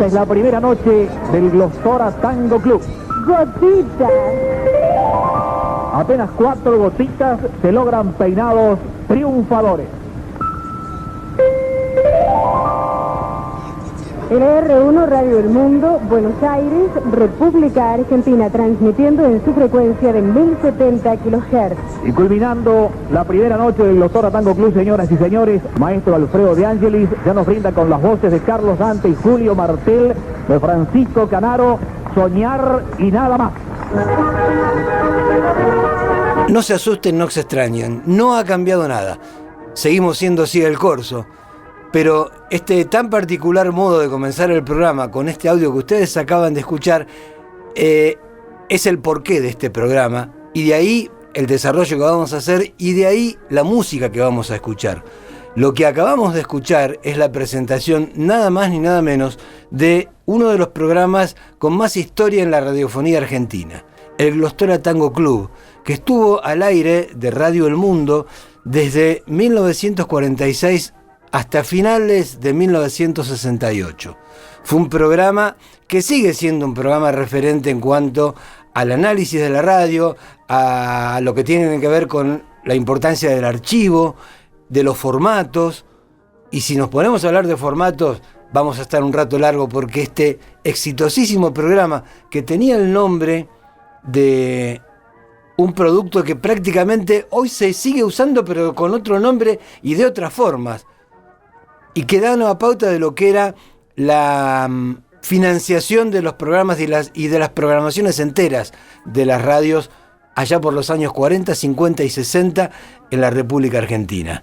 Esta es la primera noche del Glostora Tango Club. Gotitas. Apenas 4 gotitas se logran peinados triunfadores. LR1 Radio El Mundo, Buenos Aires, República Argentina, transmitiendo en su frecuencia de 1070 kHz. Y culminando la primera noche del Glostora Tango Club, señoras y señores, maestro Alfredo de Angelis ya nos brinda con las voces de Carlos Dante y Julio Martel, de Francisco Canaro, Soñar y nada más. No se asusten, no se extrañen, no ha cambiado nada. Seguimos siendo Siga el Corso. Pero este tan particular modo de comenzar el programa con este audio que ustedes acaban de escuchar es el porqué de este programa, y de ahí el desarrollo que vamos a hacer, y de ahí la música que vamos a escuchar. Lo que acabamos de escuchar es la presentación nada más ni nada menos de uno de los programas con más historia en la radiofonía argentina, el Glostora Tango Club, que estuvo al aire de Radio El Mundo desde 1946 hasta finales de 1968. Fue un programa que sigue siendo un programa referente en cuanto al análisis de la radio, a lo que tiene que ver con la importancia del archivo, de los formatos. Y si nos ponemos a hablar de formatos, vamos a estar un rato largo, porque este exitosísimo programa, que tenía el nombre de un producto que prácticamente hoy se sigue usando, pero con otro nombre y de otras formas, y que da una pauta de lo que era la financiación de los programas y de las programaciones enteras de las radios allá por los años 40, 50 y 60 en la República Argentina.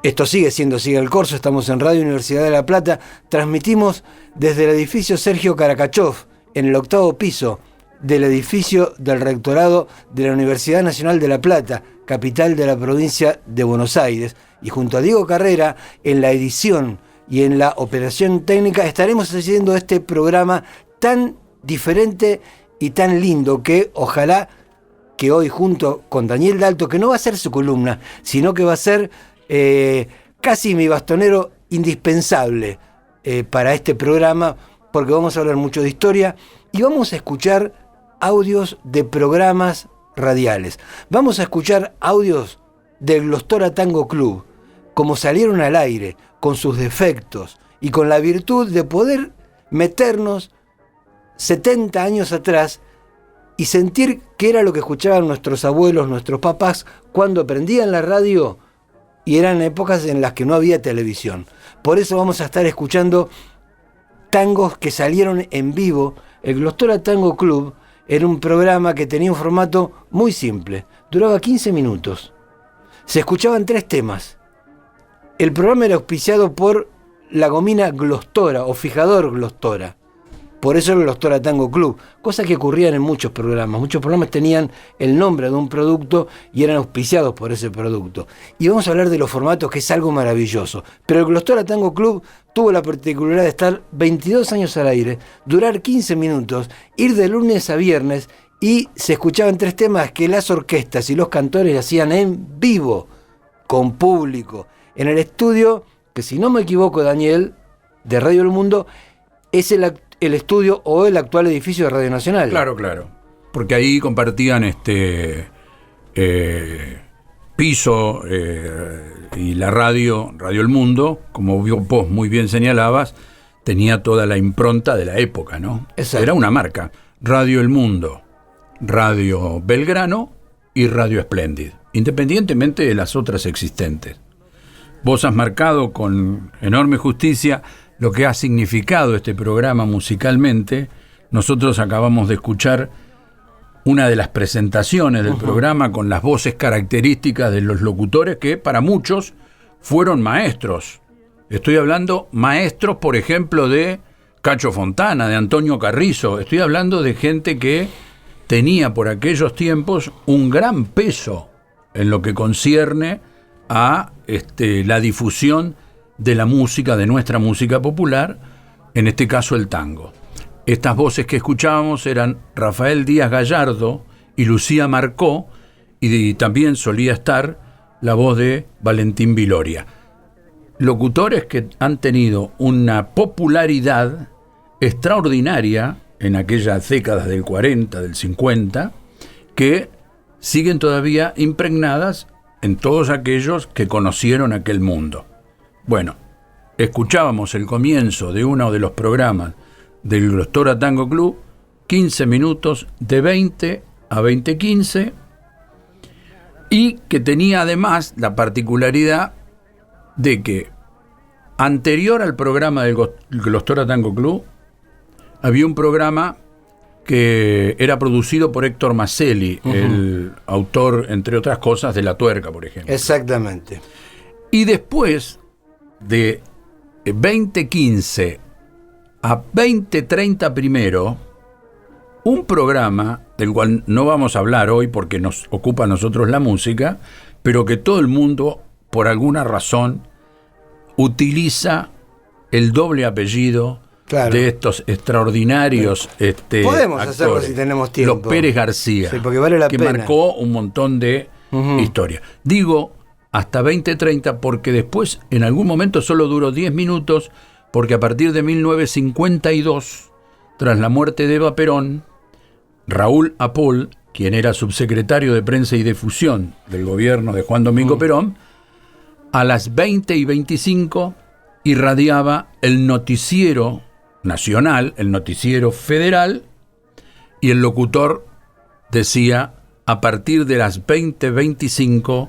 Esto sigue siendo Siga el Corso, estamos en Radio Universidad de La Plata, transmitimos desde el edificio Sergio Caracachov, en el 8º piso del edificio del Rectorado de la Universidad Nacional de La Plata, capital de la provincia de Buenos Aires. Y junto a Diego Carrera, en la edición y en la operación técnica, estaremos haciendo este programa tan diferente y tan lindo, que ojalá que hoy, junto con Daniel Dalto, que no va a ser su columna, sino que va a ser casi mi bastonero indispensable para este programa, porque vamos a hablar mucho de historia y vamos a escuchar audios de programas radiales. Vamos a escuchar audios del Glostora Tango Club, como salieron al aire, con sus defectos y con la virtud de poder meternos 70 años atrás y sentir qué era lo que escuchaban nuestros abuelos, nuestros papás, cuando prendían la radio, y eran épocas en las que no había televisión. Por eso vamos a estar escuchando tangos que salieron en vivo. El Glostora Tango Club era un programa que tenía un formato muy simple, duraba 15 minutos. Se escuchaban 3 temas. El programa era auspiciado por la gomina Glostora o fijador Glostora. Por eso el Glostora Tango Club, cosa que ocurrían en muchos programas. Muchos programas tenían el nombre de un producto y eran auspiciados por ese producto. Y vamos a hablar de los formatos, que es algo maravilloso. Pero el Glostora Tango Club tuvo la particularidad de estar 22 años al aire, durar 15 minutos, ir de lunes a viernes, y se escuchaban 3 temas que las orquestas y los cantores hacían en vivo, con público, en el estudio, que si no me equivoco, Daniel, de Radio El Mundo, es el estudio o el actual edificio de Radio Nacional. Claro, porque ahí compartían piso y la Radio El Mundo, como vos muy bien señalabas, tenía toda la impronta de la época, ¿no? Exacto. Era una marca. Radio El Mundo, Radio Belgrano y Radio Splendid, independientemente de las otras existentes. Vos has marcado con enorme justicia lo que ha significado este programa musicalmente. Nosotros acabamos de escuchar una de las presentaciones del programa con las voces características de los locutores que para muchos fueron maestros. Estoy hablando maestros, por ejemplo, de Cacho Fontana, de Antonio Carrizo. Estoy hablando de gente que tenía por aquellos tiempos un gran peso en lo que concierne a la difusión de la música, de nuestra música popular, en este caso el tango. Estas voces que escuchábamos eran Rafael Díaz Gallardo y Lucía Marcó, y también solía estar la voz de Valentín Viloria. Locutores que han tenido una popularidad extraordinaria en aquellas décadas del 40, del 50, que siguen todavía impregnadas en todos aquellos que conocieron aquel mundo. Bueno, escuchábamos el comienzo de uno de los programas del Glostora Tango Club, 15 minutos de 20 a 20:15, y que tenía además la particularidad de que anterior al programa del Glostora Tango Club había un programa que era producido por Héctor Maselli, el autor, entre otras cosas, de La Tuerca, por ejemplo. Exactamente. Y después de 20:15 a 20:30 primero, un programa del cual no vamos a hablar hoy porque nos ocupa a nosotros la música, pero que todo el mundo, por alguna razón, utiliza el doble apellido, claro, de estos extraordinarios podemos actores, hacerlo si tenemos tiempo. Los Pérez García, sí, porque vale la que pena. Marcó un montón de historia. Digo hasta 20:30 porque después en algún momento solo duró 10 minutos, porque a partir de 1952, tras la muerte de Eva Perón, Raúl Apol, quien era subsecretario de Prensa y Difusión del gobierno de Juan Domingo Perón, a las 20:25 irradiaba el noticiero nacional, el noticiero federal, y el locutor decía: a partir de las 20:25,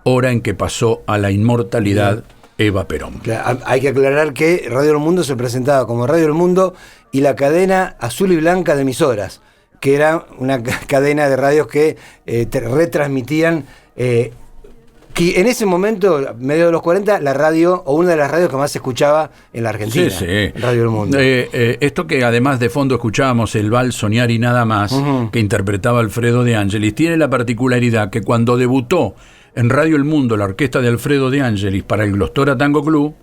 hora en que pasó a la inmortalidad Eva Perón. Claro, hay que aclarar que Radio El Mundo se presentaba como Radio El Mundo y la cadena azul y blanca de emisoras, que era una cadena de radios que retransmitían, que en ese momento, medio de los 40, la radio, o una de las radios que más se escuchaba en la Argentina, sí. Radio El Mundo. Esto que además de fondo escuchábamos el vals Soñar y Nada Más, que interpretaba Alfredo de Angelis, tiene la particularidad que cuando debutó en Radio El Mundo la orquesta de Alfredo de Angelis para el Glostora Tango Club,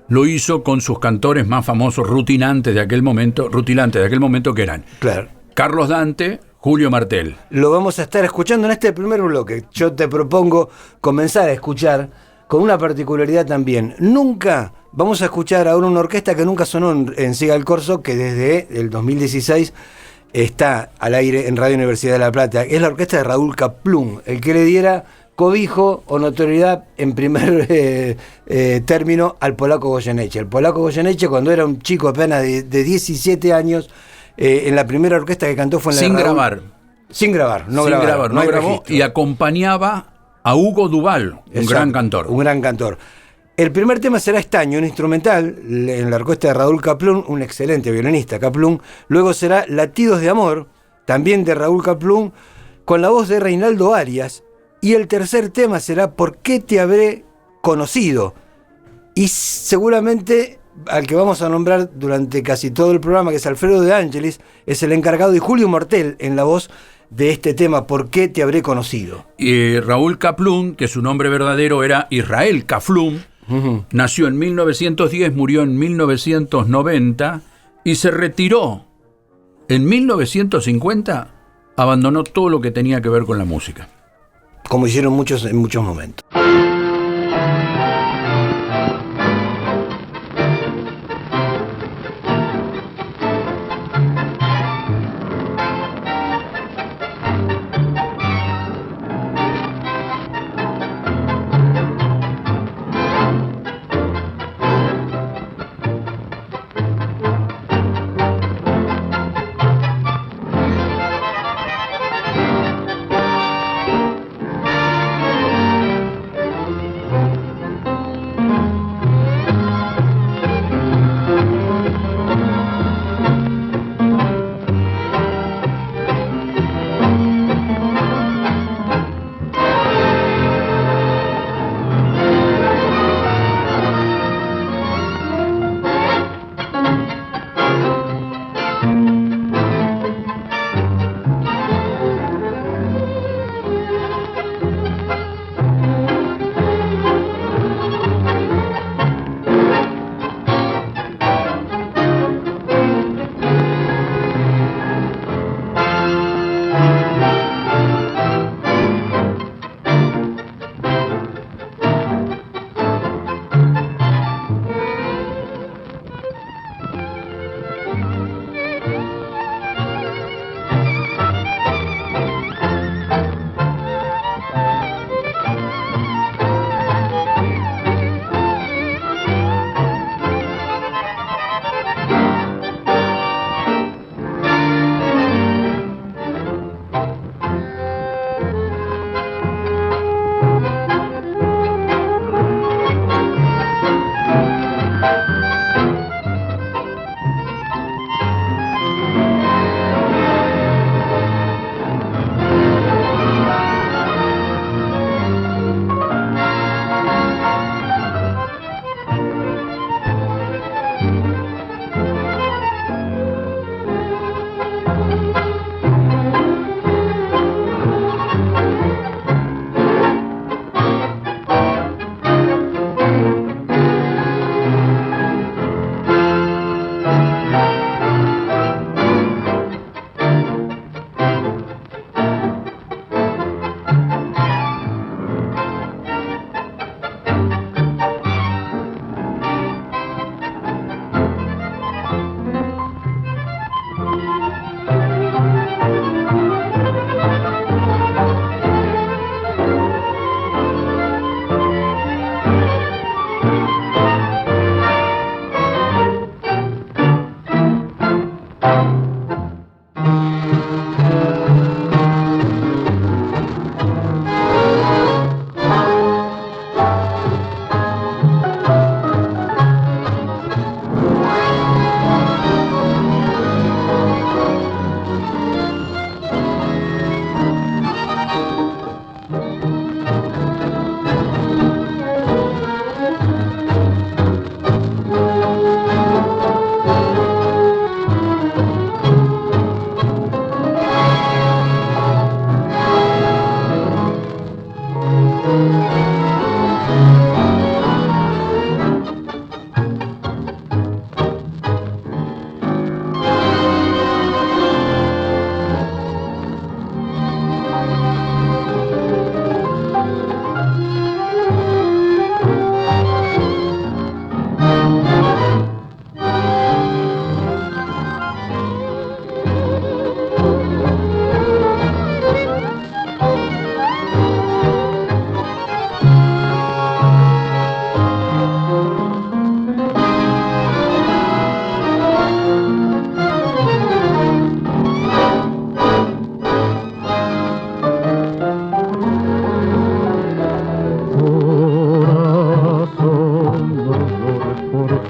lo hizo con sus cantores más famosos rutilantes de aquel momento, que eran, claro, Carlos Dante, Julio Martel. Lo vamos a estar escuchando en este primer bloque. Yo te propongo comenzar a escuchar con una particularidad también. Nunca vamos a escuchar ahora una orquesta que nunca sonó en Siga el Corso, que desde el 2016 está al aire en Radio Universidad de La Plata. Es la orquesta de Raúl Kaplun, el que le diera cobijo o notoriedad en primer término al polaco Goyeneche. El polaco Goyeneche, cuando era un chico apenas de 17 años, en la primera orquesta que cantó fue en la Sin de Raúl. grabar. Sin grabar, no grabó registro. Y acompañaba a Hugo Duval, un gran cantor. Un gran cantor. El primer tema será Estaño, un instrumental en la orquesta de Raúl Kaplun, un excelente violinista Kaplun. Luego será Latidos de Amor, también de Raúl Kaplun, con la voz de Reinaldo Arias. Y el tercer tema será ¿Por qué te habré conocido? Y seguramente al que vamos a nombrar durante casi todo el programa, que es Alfredo de Angelis, es el encargado, y Julio Martel en la voz de este tema, ¿Por qué te habré conocido? Y Raúl Kaplun, que su nombre verdadero era Israel Kaflum, nació en 1910, murió en 1990 y se retiró en 1950, abandonó todo lo que tenía que ver con la música. Como hicieron muchos en muchos momentos.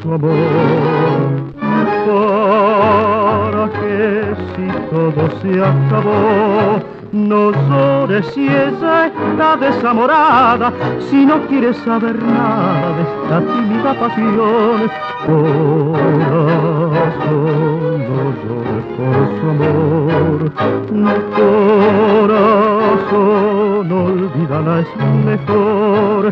su amor. Para que si todo se acabó, no llores si ella está desamorada, si no quieres saber nada de esta tímida pasión. Corazón, no llores por su amor. Corazón, olvídala, es mejor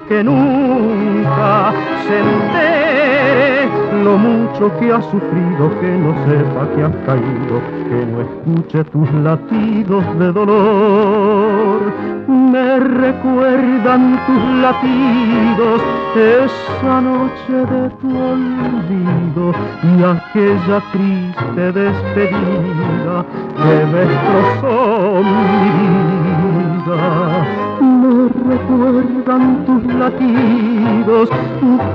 que nunca se entere lo mucho que ha sufrido, que no sepa que has caído, que no escuche tus latidos de dolor. Me recuerdan tus latidos, esa noche de tu olvido y aquella triste despedida que destrozó mi vida. Me recuerdan tus latidos,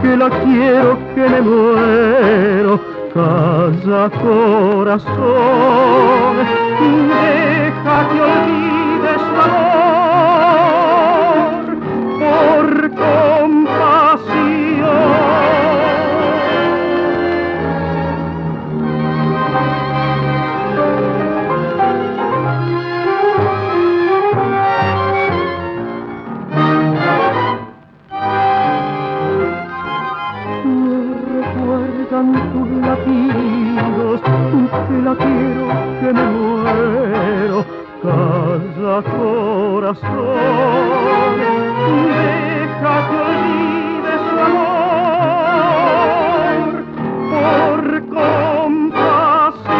que la quiero, que me muero. Calla, corazón, deja que olvide su amor por compasión. Tus latidos, que la quiero, que me muero. Calla, corazón, deja que olvide su amor por compasión.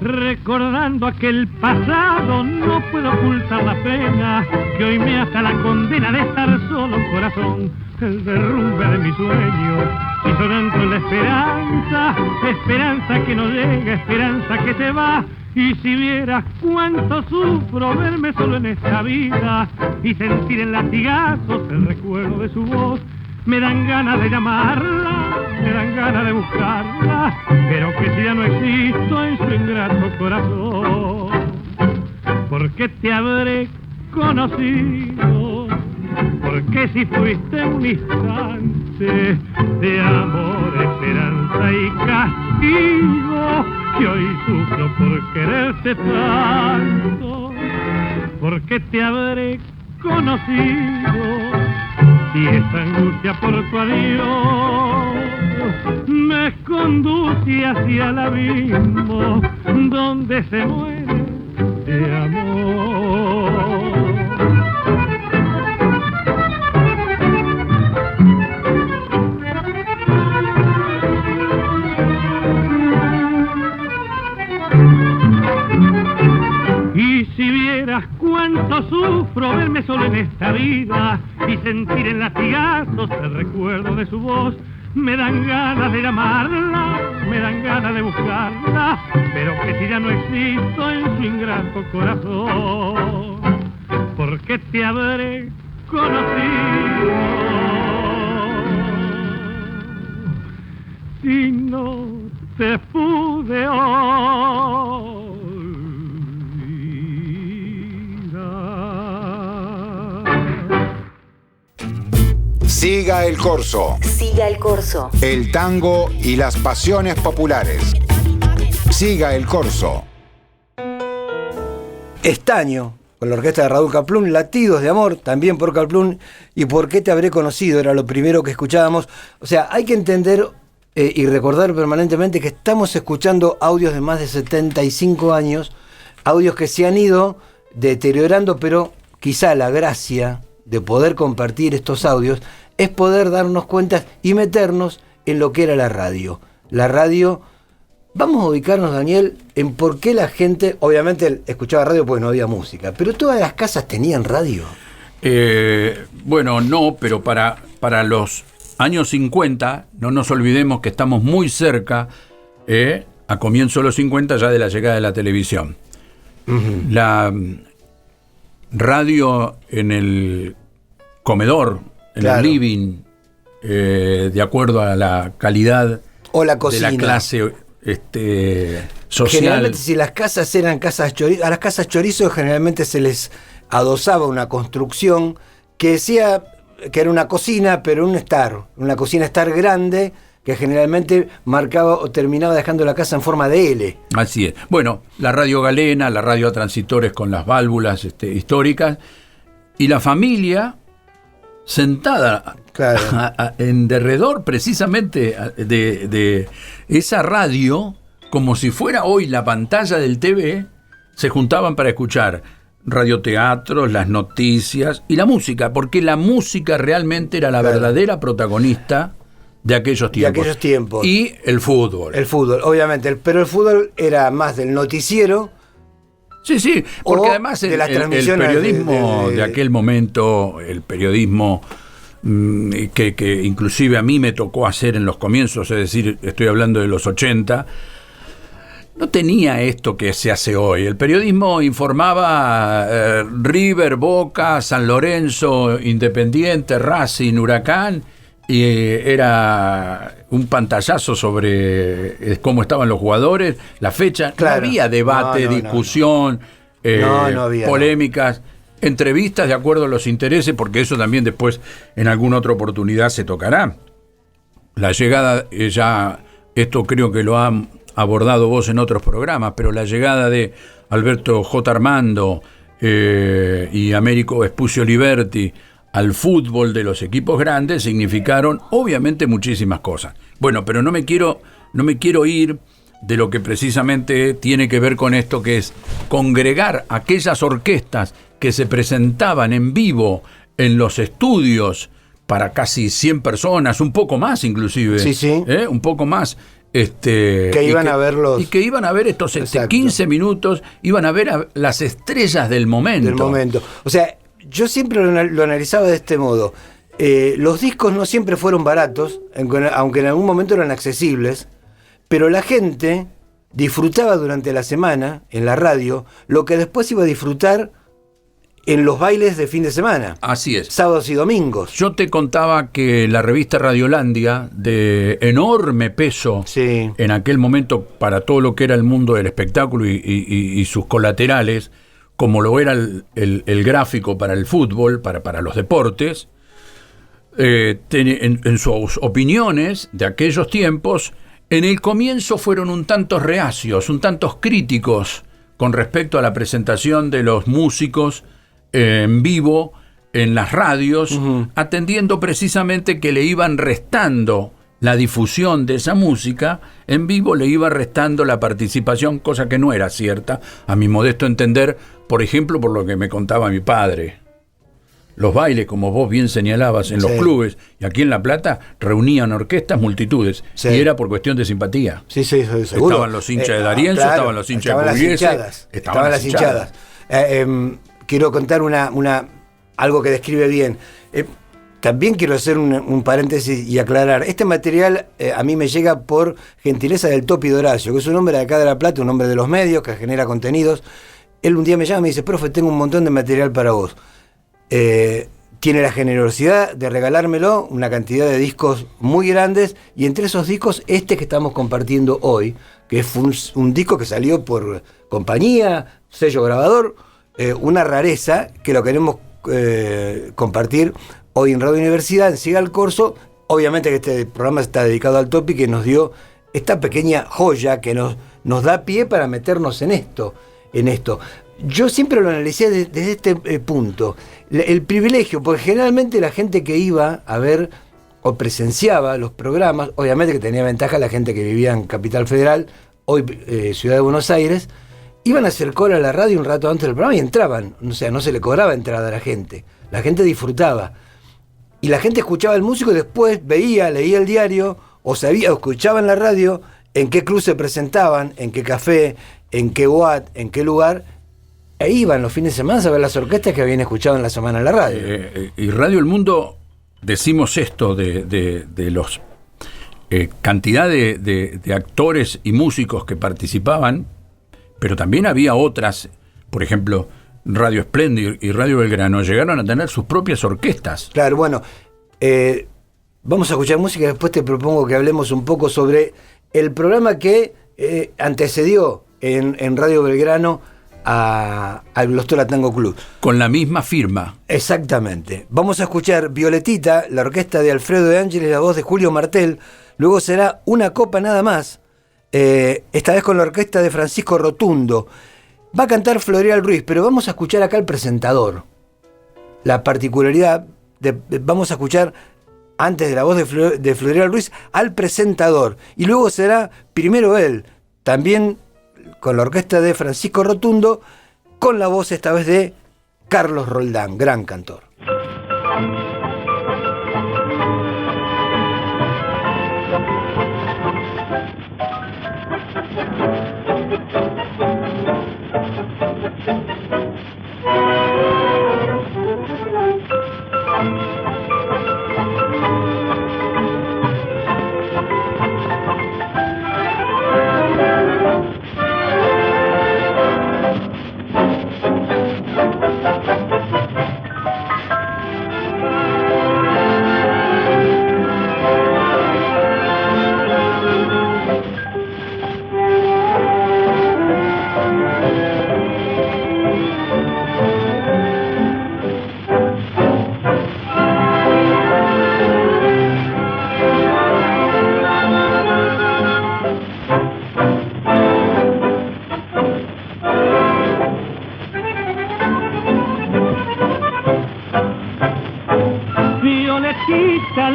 Recordando aquel pasado, no puedo ocultar la pena que hoy me ata la condena de estar solo, corazón. El derrumbe de mi sueño hizo dentro la esperanza, esperanza que no llega, esperanza que se va. Y si vieras cuánto sufro verme solo en esta vida y sentir en latigazos el recuerdo de su voz, me dan ganas de llamarla, me dan ganas de buscarla, pero que si ya no existo en su ingrato corazón. Porque te habré conocido, porque si fuiste un instante de amor, esperanza y castigo, que hoy sufro por quererte tanto. Porque te habré conocido, y esta angustia por tu adiós me conduce hacia el abismo donde se muere de amor. Y si vieras cuánto sufro verme solo en esta vida y sentir en latigazos el recuerdo de su voz, me dan ganas de llamarla, me dan ganas de buscarla, pero que si ya no existo en su ingrato corazón. Porque te habré conocido y no te pude olvidar. Siga el corso. Siga el corso. El tango y las pasiones populares. Siga el corso. Estaño, con la orquesta de Raúl Kaplún, Latidos de Amor, también por Kaplún, y ¿Por qué te habré conocido? Era lo primero que escuchábamos. O sea, hay que entender y recordar permanentemente que estamos escuchando audios de más de 75 años, audios que se han ido deteriorando, pero quizá la gracia de poder compartir estos audios es poder darnos cuenta y meternos en lo que era la radio. La radio, vamos a ubicarnos, Daniel, en por qué la gente, obviamente escuchaba radio porque no había música, pero todas las casas tenían radio. Bueno, no, pero para los años 50, no nos olvidemos que estamos muy cerca, a comienzo de los 50, ya de la llegada de la televisión. Uh-huh. La radio en el comedor, en el living, de acuerdo a la calidad o la cocina de la clase social. Generalmente, si las casas eran casas chorizo, a las casas chorizo generalmente se les adosaba una construcción que decía que era una cocina, pero una cocina estar grande, que generalmente marcaba o terminaba dejando la casa en forma de L. Así es. Bueno, la radio galena, la radio a transitores con las válvulas históricas, y la familia sentada en derredor precisamente de esa radio, como si fuera hoy la pantalla del TV, se juntaban para escuchar radioteatros, las noticias y la música, porque la música realmente era la verdadera protagonista de aquellos tiempos. Y el fútbol. El fútbol, obviamente, pero el fútbol era más del noticiero. Sí, porque además el periodismo de aquel momento, el periodismo que inclusive a mí me tocó hacer en los comienzos, es decir, estoy hablando de los 80, no tenía esto que se hace hoy. El periodismo informaba River, Boca, San Lorenzo, Independiente, Racing, Huracán, y era un pantallazo sobre cómo estaban los jugadores, la fecha. Claro. No había debate, discusión, polémicas, entrevistas de acuerdo a los intereses, porque eso también después en alguna otra oportunidad se tocará. La llegada, ya esto creo que lo han abordado vos en otros programas, pero la llegada de Alberto J. Armando y Américo Vespucio Liberti al fútbol de los equipos grandes significaron obviamente muchísimas cosas. Bueno, pero no me quiero ir de lo que precisamente tiene que ver con esto, que es congregar aquellas orquestas que se presentaban en vivo en los estudios para casi 100 personas, un poco más inclusive, un poco más, que iban a verlos. Y que iban a ver estos 15 minutos, iban a ver a las estrellas del momento. O sea, yo siempre lo analizaba de este modo. Los discos no siempre fueron baratos, aunque en algún momento eran accesibles, pero la gente disfrutaba durante la semana en la radio lo que después iba a disfrutar en los bailes de fin de semana. Así es. Sábados y domingos. Yo te contaba que la revista Radiolandia, de enorme peso en aquel momento para todo lo que era el mundo del espectáculo y sus colaterales, como lo era el gráfico para el fútbol, para los deportes, en sus opiniones de aquellos tiempos, en el comienzo fueron un tanto reacios, un tanto críticos con respecto a la presentación de los músicos en vivo en las radios, atendiendo precisamente que le iban restando la difusión de esa música en vivo, le iba restando la participación, cosa que no era cierta, a mi modesto entender, por ejemplo, por lo que me contaba mi padre. Los bailes, como vos bien señalabas, en los clubes y aquí en La Plata, reunían orquestas, multitudes, y era por cuestión de simpatía. Seguro. Estaban los hinchas de D'Arienzo, estaban los hinchas de Pugliese, estaban las hinchadas. Quiero contar algo que describe bien. También quiero hacer un paréntesis y aclarar. Este material a mí me llega por gentileza del Topi de Horacio, que es un hombre de acá de La Plata, un hombre de los medios, que genera contenidos. Él un día me llama y me dice: profe, tengo un montón de material para vos. Tiene la generosidad de regalármelo, una cantidad de discos muy grandes, y entre esos discos que estamos compartiendo hoy, que es un disco que salió por compañía, sello grabador, una rareza que lo queremos compartir hoy en Radio Universidad, en Siga el Corso. Obviamente que este programa está dedicado al Topi, que nos dio esta pequeña joya que nos da pie para meternos en esto. Yo siempre lo analicé desde este punto. El privilegio, porque generalmente la gente que iba a ver o presenciaba los programas, obviamente que tenía ventaja la gente que vivía en Capital Federal, hoy Ciudad de Buenos Aires, iban a hacer cola a la radio un rato antes del programa y entraban, o sea, no se le cobraba entrada a la gente disfrutaba. Y la gente escuchaba al músico y después leía el diario, o escuchaba en la radio en qué club se presentaban, en qué café, en qué watt, en qué lugar, e iban los fines de semana a ver las orquestas que habían escuchado en la semana en la radio. Y Radio El Mundo, decimos esto de los cantidad de actores y músicos que participaban, pero también había otras, por ejemplo, Radio Espléndido y Radio Belgrano llegaron a tener sus propias orquestas. Claro, bueno, vamos a escuchar música y después te propongo que hablemos un poco sobre el programa que antecedió en Radio Belgrano al Glostola Tango Club. Con la misma firma. Exactamente. Vamos a escuchar Violetita, la orquesta de Alfredo de Ángeles, la voz de Julio Martel. Luego será Una Copa Nada Más, esta vez con la orquesta de Francisco Rotundo. Va a cantar Floreal Ruiz, pero vamos a escuchar acá al presentador. La particularidad, vamos a escuchar, antes de la voz de Floreal Ruiz, al presentador. Y luego será primero él, también con la orquesta de Francisco Rotundo, con la voz esta vez de Carlos Roldán, gran cantor.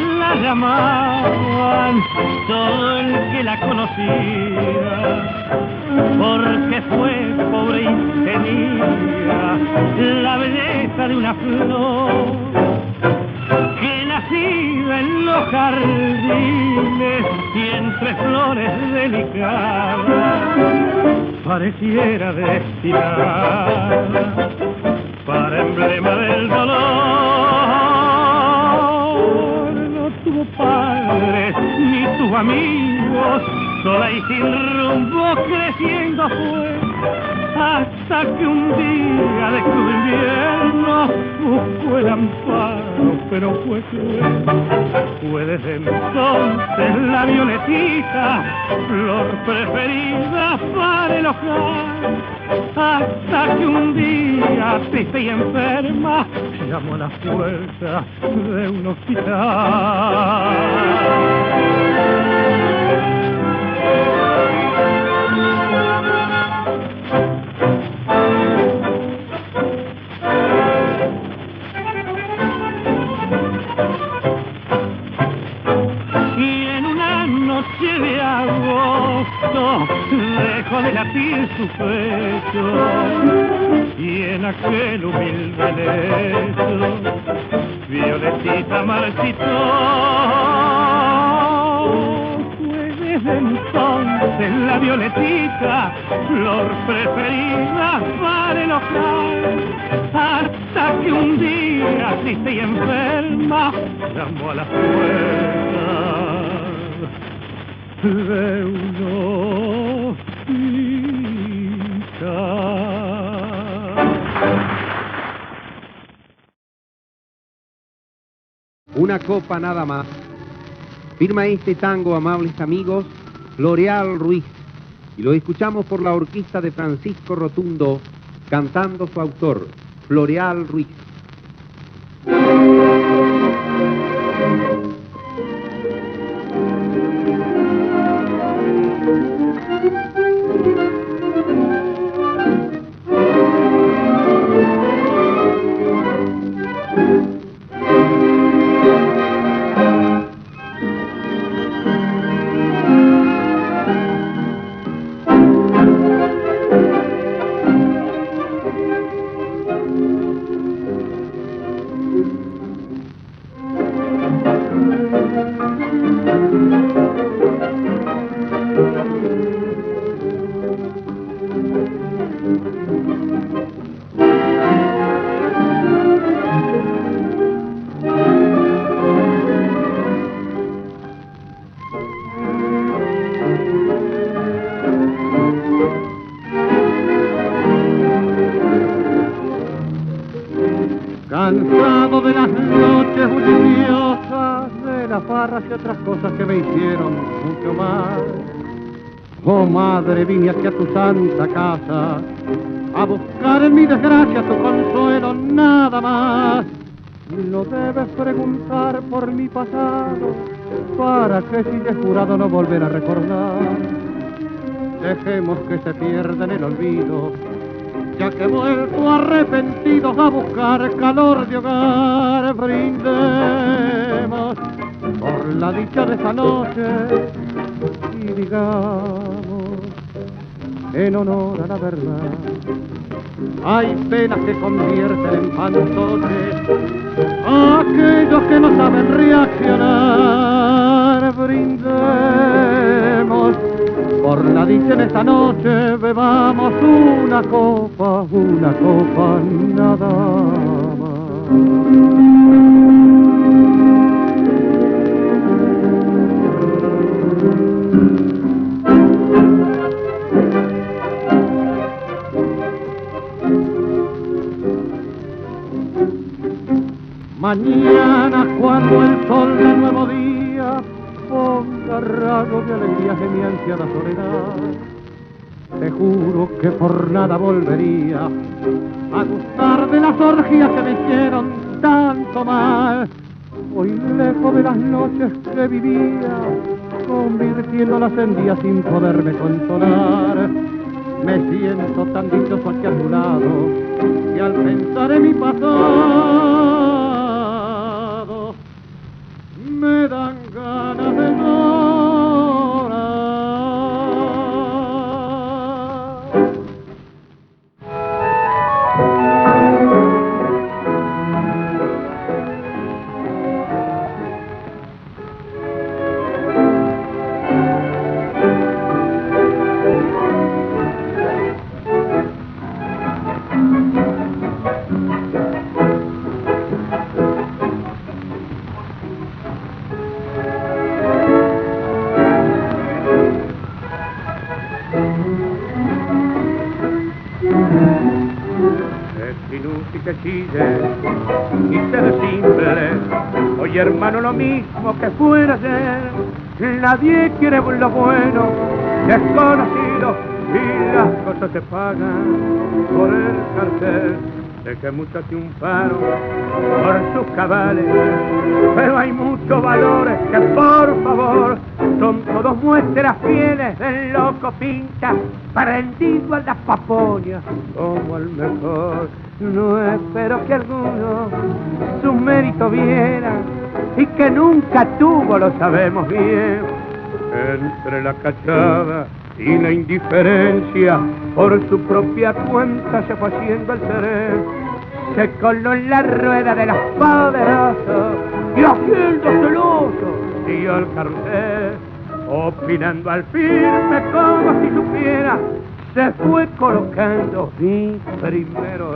La llamaban todo el que la conocía, porque fue pobre y tenía la belleza de una flor que nacida en los jardines y entre flores delicadas pareciera destinada para emblema del dolor. Tuvo padres ni tuvo amigos, sola y sin rumbo creciendo fue, hasta que un día de crudo invierno buscó el amparo, pero fue cruel. Fue desde entonces la violetita, flor preferida para el hogar, hasta que un día, triste y enferma, llamó a la puerta de un hospital. Y en una noche de agosto dejó de latir su pecho, y en aquel humilde lecho Violetita marchitó. Fue desde entonces la Violetita, flor preferida para el hogar, hasta que un día, triste y enferma, llamó a la puerta de un hospital. Una copa nada más. Firma este tango, amables amigos, Floreal Ruiz, y lo escuchamos por la orquesta de Francisco Rotundo, cantando su autor, Floreal Ruiz. cansado de las noches bulliciosas, de las barras y otras cosas que me hicieron mucho mal. Oh madre, vine aquí a tu santa casa, a buscar en mi desgracia tu consuelo, nada más. No debes preguntar por mi pasado, para que si te he jurado no volver a recordar. Dejemos que se pierda en el olvido, ya que he vuelto arrepentidos a buscar calor de hogar. Brindemos por la dicha de esta noche y digamos en honor a la verdad. Hay penas que convierten en fantoches a aquellos que no saben reaccionar. Brindemos por la dicha en esta noche, bebamos una copa, nada más. Mañana cuando el sol del nuevo día ponga rayos de alegría en mi ansiada soledad, te juro que por nada volvería a gustar de las orgías que me hicieron tanto mal. Hoy lejos de las noches que vivía, convirtiéndolas en días sin poderme consolar, me siento tan dichoso aquí a tu lado, que al pensar en mi pasado me dan ganas de llorar. Que chille y se desimple, hoy hermano lo mismo que fuera ayer. Nadie quiere lo bueno, desconocido, y las cosas se pagan por el cartel. Sé que muchos triunfaron por sus cabales, pero hay muchos valores que por favor son todos muestras fieles del loco pinta, prendido a las papoñas como el mejor. No espero que alguno su mérito viera, y que nunca tuvo, lo sabemos bien. Entre la cachada y la indiferencia, por su propia cuenta se fue haciendo el sereno. Se coló en la rueda de los poderosos y haciendo celoso siguió el cartel, opinando al firme como si supiera. Se fue colocando mi primero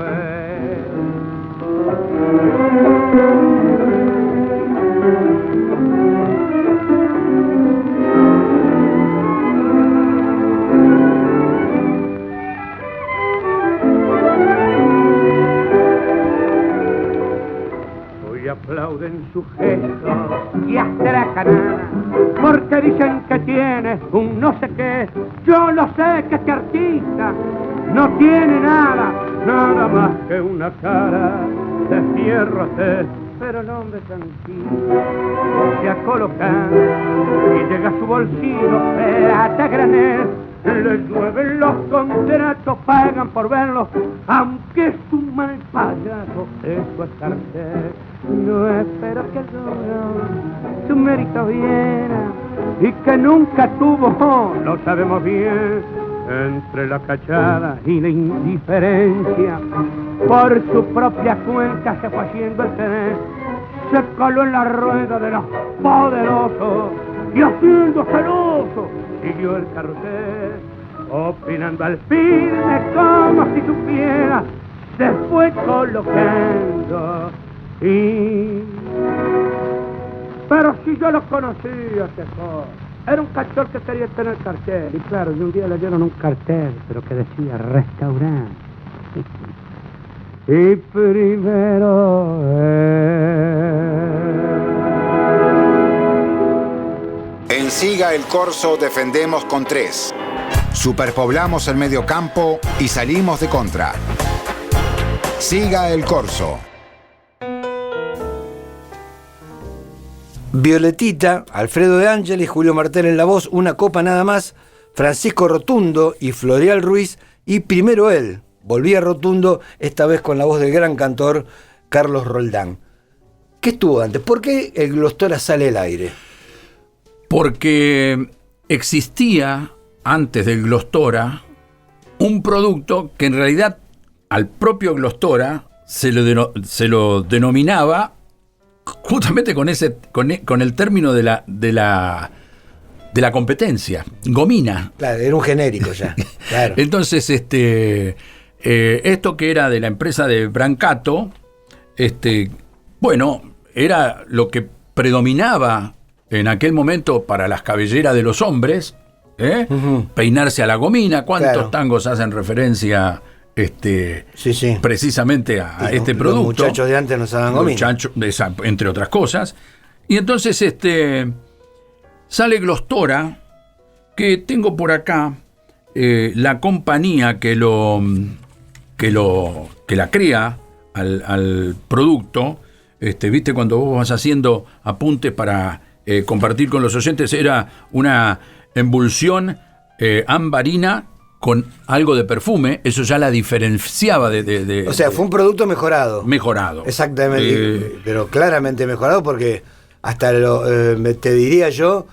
hoy aplauden sus gestos y hasta la canada, porque dicen que tiene un no sé qué. Yo lo sé que este artista no tiene nada más que una cara de fierro hacer. Pero el hombre tranquilo se ha colocado y llega a su bolsillo plata granel. Le llueven los contratos, pagan por verlo, aunque es un mal payaso, eso es cartel. No espero que su mérito viera, y que nunca tuvo, lo sabemos bien. Entre la cachada y la indiferencia, por su propia cuenta se fue haciendo el tener. Se coló en la rueda de los poderosos y haciendo celoso siguió el cartel, opinando al firme como si supiera. Se fue colocando y... Pero si yo lo conocía, ese joven, era un cachor que quería tener cartel. Y claro, y un día le dieron un cartel, pero que decía restaurante. y primero En Siga el Corso defendemos con 3. Superpoblamos el mediocampo y salimos de contra. Siga el Corso. Violetita, Alfredo de Ángeles, Julio Martel en la voz, Una copa nada más, Francisco Rotundo y Floreal Ruiz, y primero él, volvía Rotundo, esta vez con la voz del gran cantor Carlos Roldán. ¿Qué estuvo antes? ¿Por qué el Glostora sale al aire? Porque existía, antes del Glostora, un producto que en realidad al propio Glostora se lo denominaba justamente con el término de la competencia, gomina. Claro, era un genérico ya. Claro. Entonces, esto que era de la empresa de Brancato, bueno, era lo que predominaba en aquel momento para las cabelleras de los hombres, peinarse a la gomina. ¿Cuántos tangos hacen referencia precisamente a este producto? Los muchachos de antes no usaban gomina. Entre otras cosas. Y entonces sale Glostora, que tengo por acá la compañía que la crea al producto. Viste, cuando vos vas haciendo apuntes para compartir con los oyentes, era una emulsión ambarina con algo de perfume. Eso ya la diferenciaba de o sea, fue un producto mejorado. Mejorado. Exactamente, pero claramente mejorado, porque hasta te diría yo,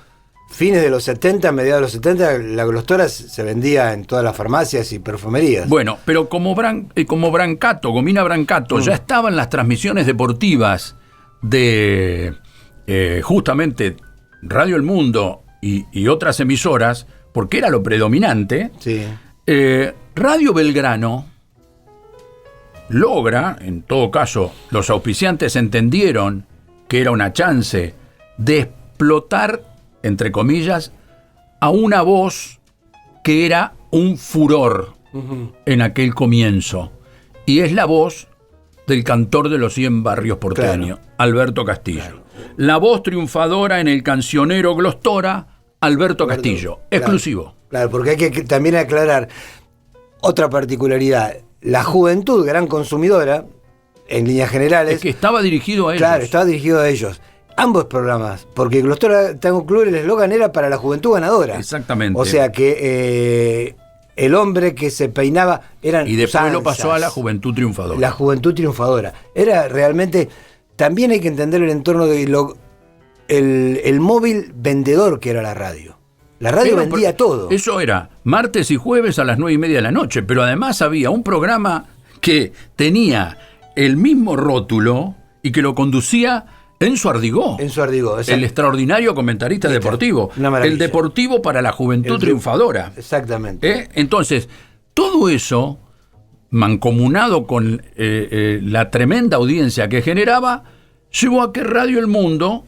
fines de los 70, mediados de los 70, la Glostora se vendía en todas las farmacias y perfumerías. Bueno, pero como Brancato, Gomina Brancato, ya estaban las transmisiones deportivas de justamente Radio El Mundo y otras emisoras, porque era lo predominante. Sí. Radio Belgrano logra, en todo caso, los auspiciantes entendieron que era una chance de explotar, entre comillas, a una voz que era un furor en aquel comienzo. Y es la voz del cantor de los 100 barrios porteños, Alberto Castillo. Claro. La voz triunfadora en el cancionero Glostora, Alberto Castillo, exclusivo. Claro, porque hay que también aclarar otra particularidad. La juventud, gran consumidora, en líneas generales... Es que estaba dirigido a ellos. Claro, estaba dirigido a ellos. Ambos programas, porque Glostora Tango Club, el eslogan era para la juventud ganadora. Exactamente. O sea que el hombre que se peinaba eran y después usanzas, lo pasó a la juventud triunfadora. La juventud triunfadora. Era realmente... También hay que entender el entorno de el móvil vendedor que era la radio. La radio vendía todo. Eso era martes y jueves a las 9:30 de la noche, pero además había un programa que tenía el mismo rótulo y que lo conducía Enzo Ardigó. Enzo Ardigó, exacto. El extraordinario comentarista deportivo. El deportivo para la juventud triunfadora. Exactamente. Entonces, todo eso, mancomunado con la tremenda audiencia que generaba, llevó a que Radio El Mundo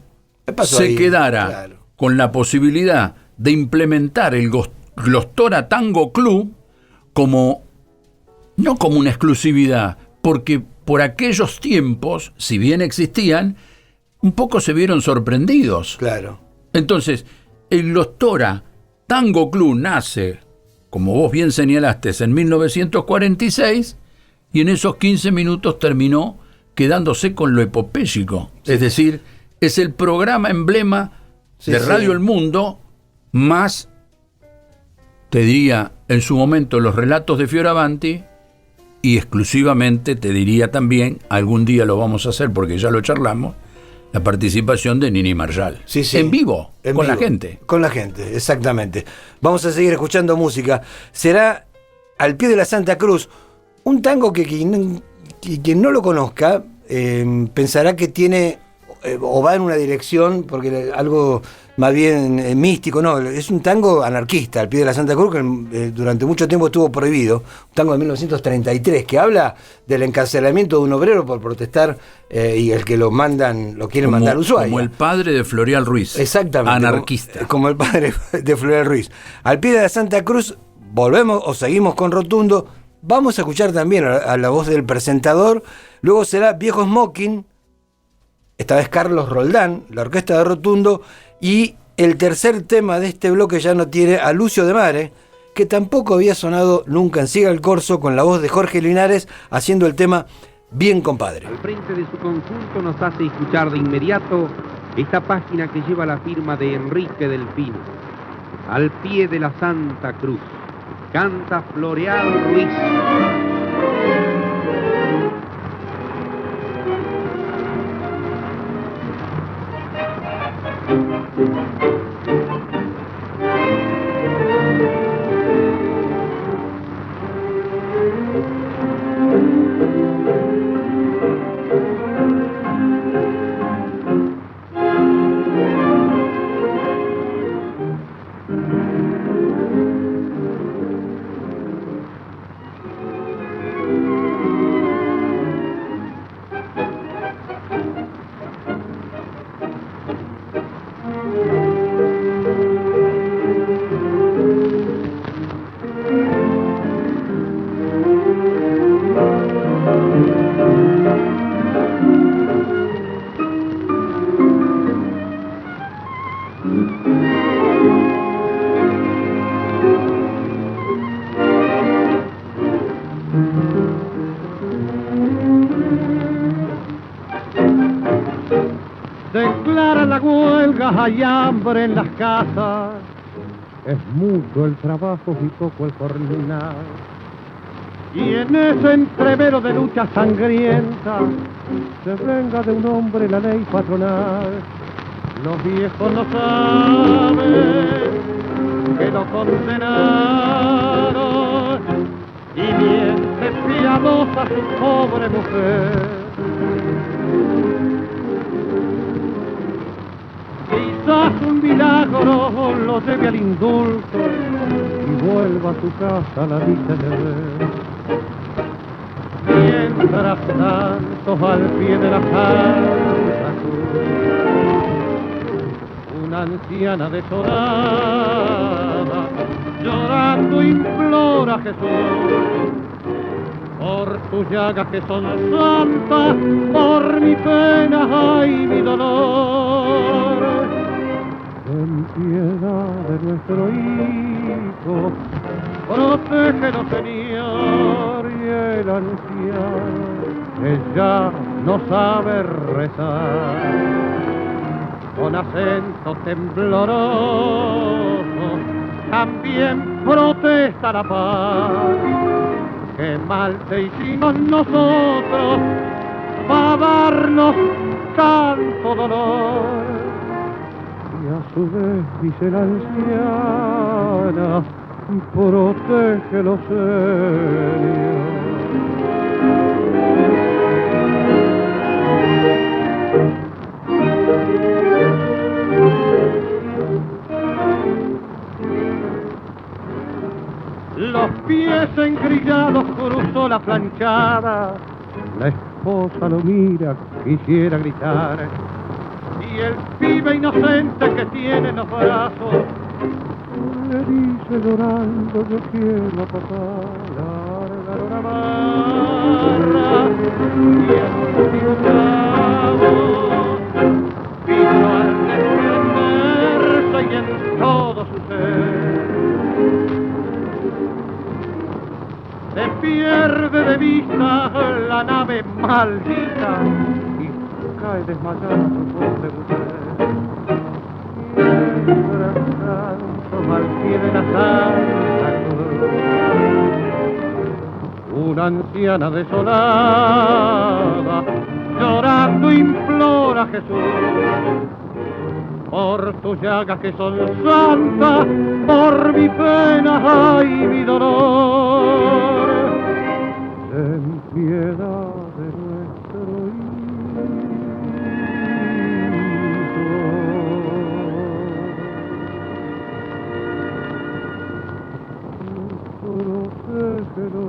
se quedara con la posibilidad de implementar el Glostora Tango Club no como una exclusividad, porque por aquellos tiempos, si bien existían, un poco se vieron sorprendidos. Claro. Entonces, el Glostora Tango Club nace, como vos bien señalaste, en 1946, y en esos 15 minutos terminó quedándose con lo epopéyico. Es decir, es el programa emblema de Radio El Mundo, más, te diría, en su momento, los relatos de Fioravanti, y exclusivamente, te diría también, algún día lo vamos a hacer porque ya lo charlamos, la participación de Nini Marshall. En vivo, con la gente. Con la gente, exactamente. Vamos a seguir escuchando música. Será Al pie de la Santa Cruz, un tango que quien no lo conozca pensará que tiene o va en una dirección, porque algo más bien místico, no, es un tango anarquista, Al pie de la Santa Cruz, que durante mucho tiempo estuvo prohibido, un tango de 1933, que habla del encarcelamiento de un obrero por protestar y el que lo quieren mandar a Ushuaia. Como el padre de Floreal Ruiz. Exactamente. Anarquista. Como el padre de Floreal Ruiz. Al pie de la Santa Cruz, volvemos o seguimos con Rotundo, Vamos a escuchar también a la voz del presentador. Luego será Viejo Smoking, esta vez Carlos Roldán, la orquesta de Rotundo. Y el tercer tema de este bloque ya no tiene a Lucio de Mare, que tampoco había sonado nunca en Siga el Corso, con la voz de Jorge Linares haciendo el tema Bien Compadre. Al frente de su conjunto nos hace escuchar de inmediato esta página que lleva la firma de Enrique Delfino. Al pie de la Santa Cruz, canta Floreal Ruiz. Declara la huelga, hay hambre en las casas, es mucho el trabajo y poco el jornal. Y en ese entrevero de lucha sangrienta se venga de un hombre la ley patronal. Los viejos no saben que lo condenaron y miente piadosa su pobre mujer. Quizás un milagro lo lleve al indulto y vuelva a su casa la dicha de ver. Mientras tanto al pie de la Santa Cruz, una anciana desolada llorando implora a Jesús por tus llagas que son santas, por mi pena y mi dolor. Ten piedad de nuestro hijo, protégelo, Señor, y el anciano que ya no sabe rezar, con acento tembloroso también protesta la paz. Qué mal te hicimos nosotros para darnos tanto dolor. Y a su vez dice la anciana, protégelo, Señor. Los pies engrillados cruzó la planchada, la esposa lo mira, quisiera gritar, y el pibe inocente que tiene en los brazos le dice llorando, yo quiero a papá. Larga una barra y emocionado vino al desprenderse y en todo su ser se pierde de vista la nave maldita y cae desmayada su pobre mujer. Mientras tanto, al pie de la Santa Cruz, una anciana desolada llorando implora a Jesús por tus llagas que son santas, por mi pena y mi dolor. Ten piedad de nuestro hijo, protégelo.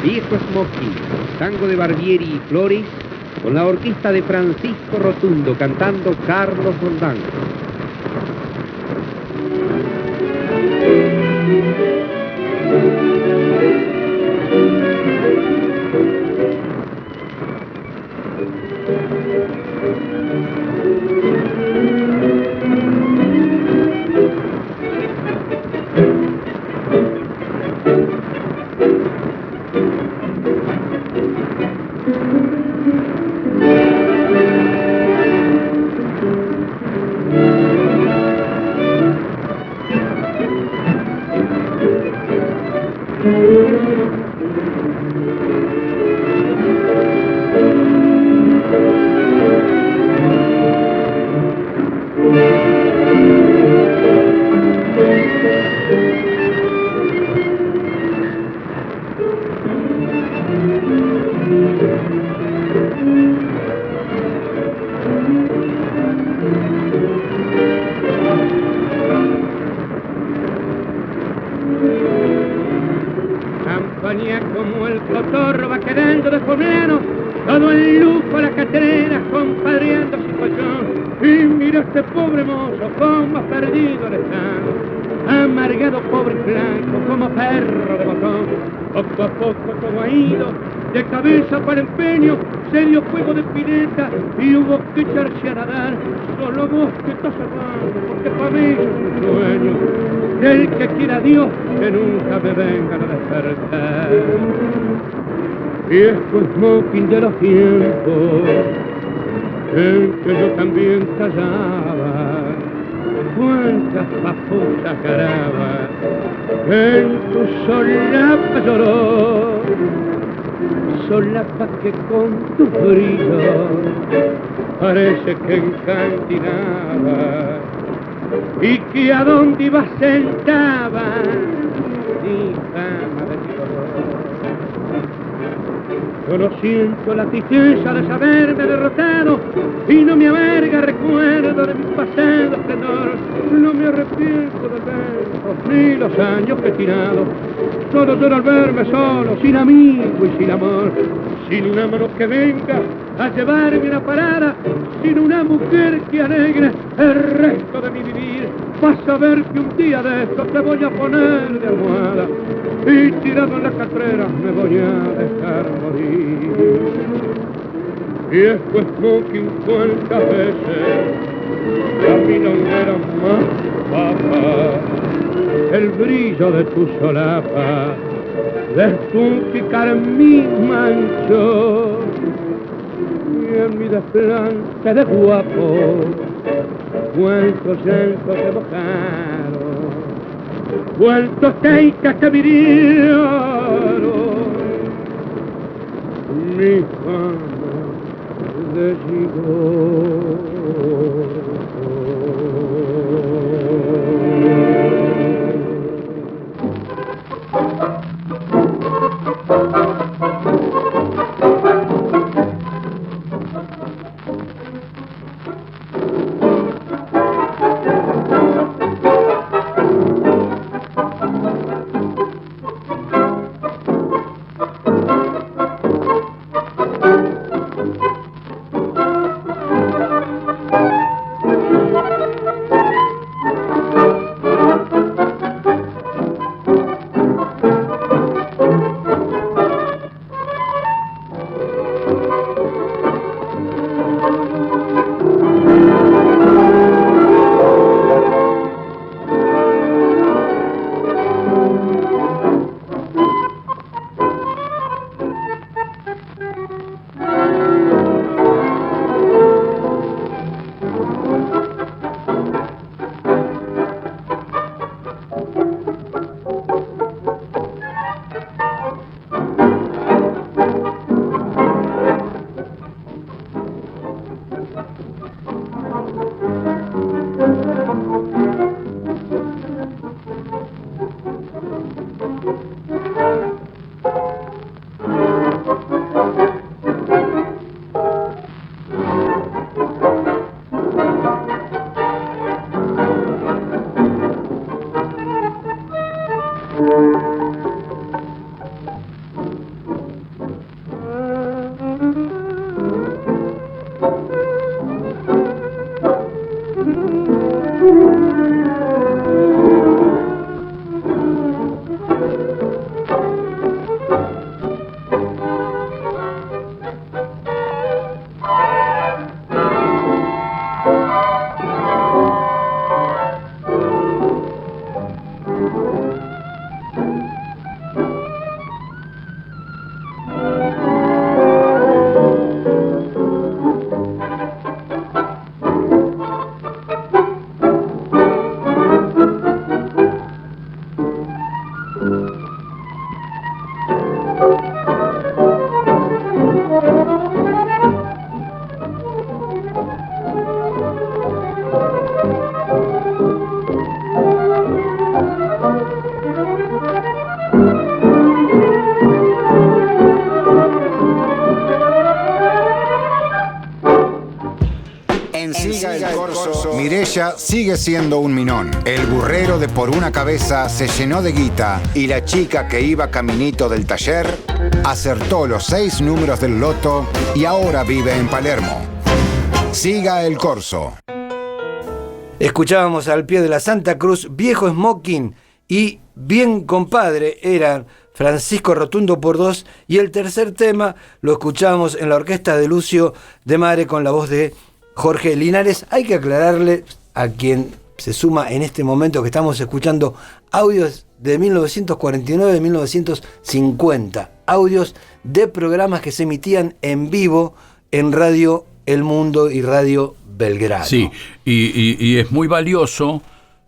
Viejo Smoking, tango de Barbieri y Flores, con la orquesta de Francisco Rotundo cantando Carlos Roldán. Como el cotorro va quedando de poblano, todo el lujo a las catereras compadreando sin colchón. Y mira este pobre mozo como ha perdido el estado, amargado pobre y blanco como perro de botón. Poco a poco todo ha ido de cabeza para empeño, se dio fuego de pileta y hubo que echarse a nadar. Solo vos que estás cerrando, porque para mí es un sueño del que quiera Dios que nunca me vengan a despertar. Viejo smoking de los tiempos en que yo también callaba, cuántas papusas caraba en tu solapa lloró, solapa que con tu brillo parece que encantinaba, y que a dónde iba sentaba mi fama de color. Yo no siento la tristeza de saberme derrotado y no me amarga recuerdo de mi pasado esplendor. No me arrepiento del verso ni los años que he tirado. Solo lloro al verme solo, sin amigo y sin amor, sin una mano que venga a llevarme una parada, sin una mujer que alegre el resto de mi vivir. Vas a ver que un día de estos te voy a poner de almohada y tirado en las catreras me voy a dejar morir. Viejo smoking cuántas veces a mí no me era más papa, el brillo de tu solapa despunticar mi mancho, y en mi desplante de guapo cuántos llantos te mojaron, cuántos teitas te vinieron, mi fama de gigolo. Siga el corso. Mirella sigue siendo un minón. El burrero de Por una Cabeza se llenó de guita y la chica que iba caminito del taller acertó los 6 números del loto y ahora vive en Palermo. Siga el corso. Escuchábamos al pie de la Santa Cruz, Viejo Smoking y Bien Compadre, eran Francisco Rotundo por 2, y el tercer tema lo escuchábamos en la orquesta de Lucio de Mare con la voz de Jorge Linares. Hay que aclararle a quien se suma en este momento que estamos escuchando audios de 1949 y 1950, audios de programas que se emitían en vivo en Radio El Mundo y Radio Belgrano. Sí, y es muy valioso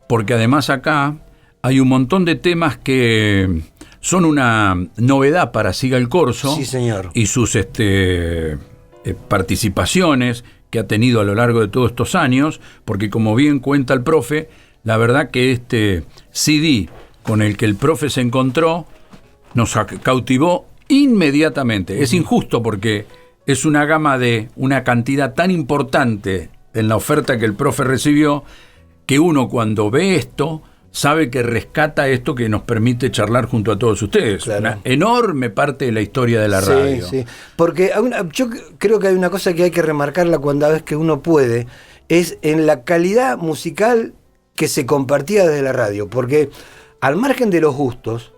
porque además acá hay un montón de temas que son una novedad para Siga el Corso. Sí, señor. Y sus participaciones que ha tenido a lo largo de todos estos años, porque como bien cuenta el profe, la verdad que este CD con el que el profe se encontró nos cautivó inmediatamente. Es injusto porque es una gama de una cantidad tan importante en la oferta que el profe recibió, que uno cuando ve esto sabe que rescata esto que nos permite charlar junto a todos ustedes. Claro. Una enorme parte de la historia de la radio. Sí, porque yo creo que hay una cosa que hay que remarcarla cuando vez que uno puede, es en la calidad musical que se compartía desde la radio, porque al margen de los gustos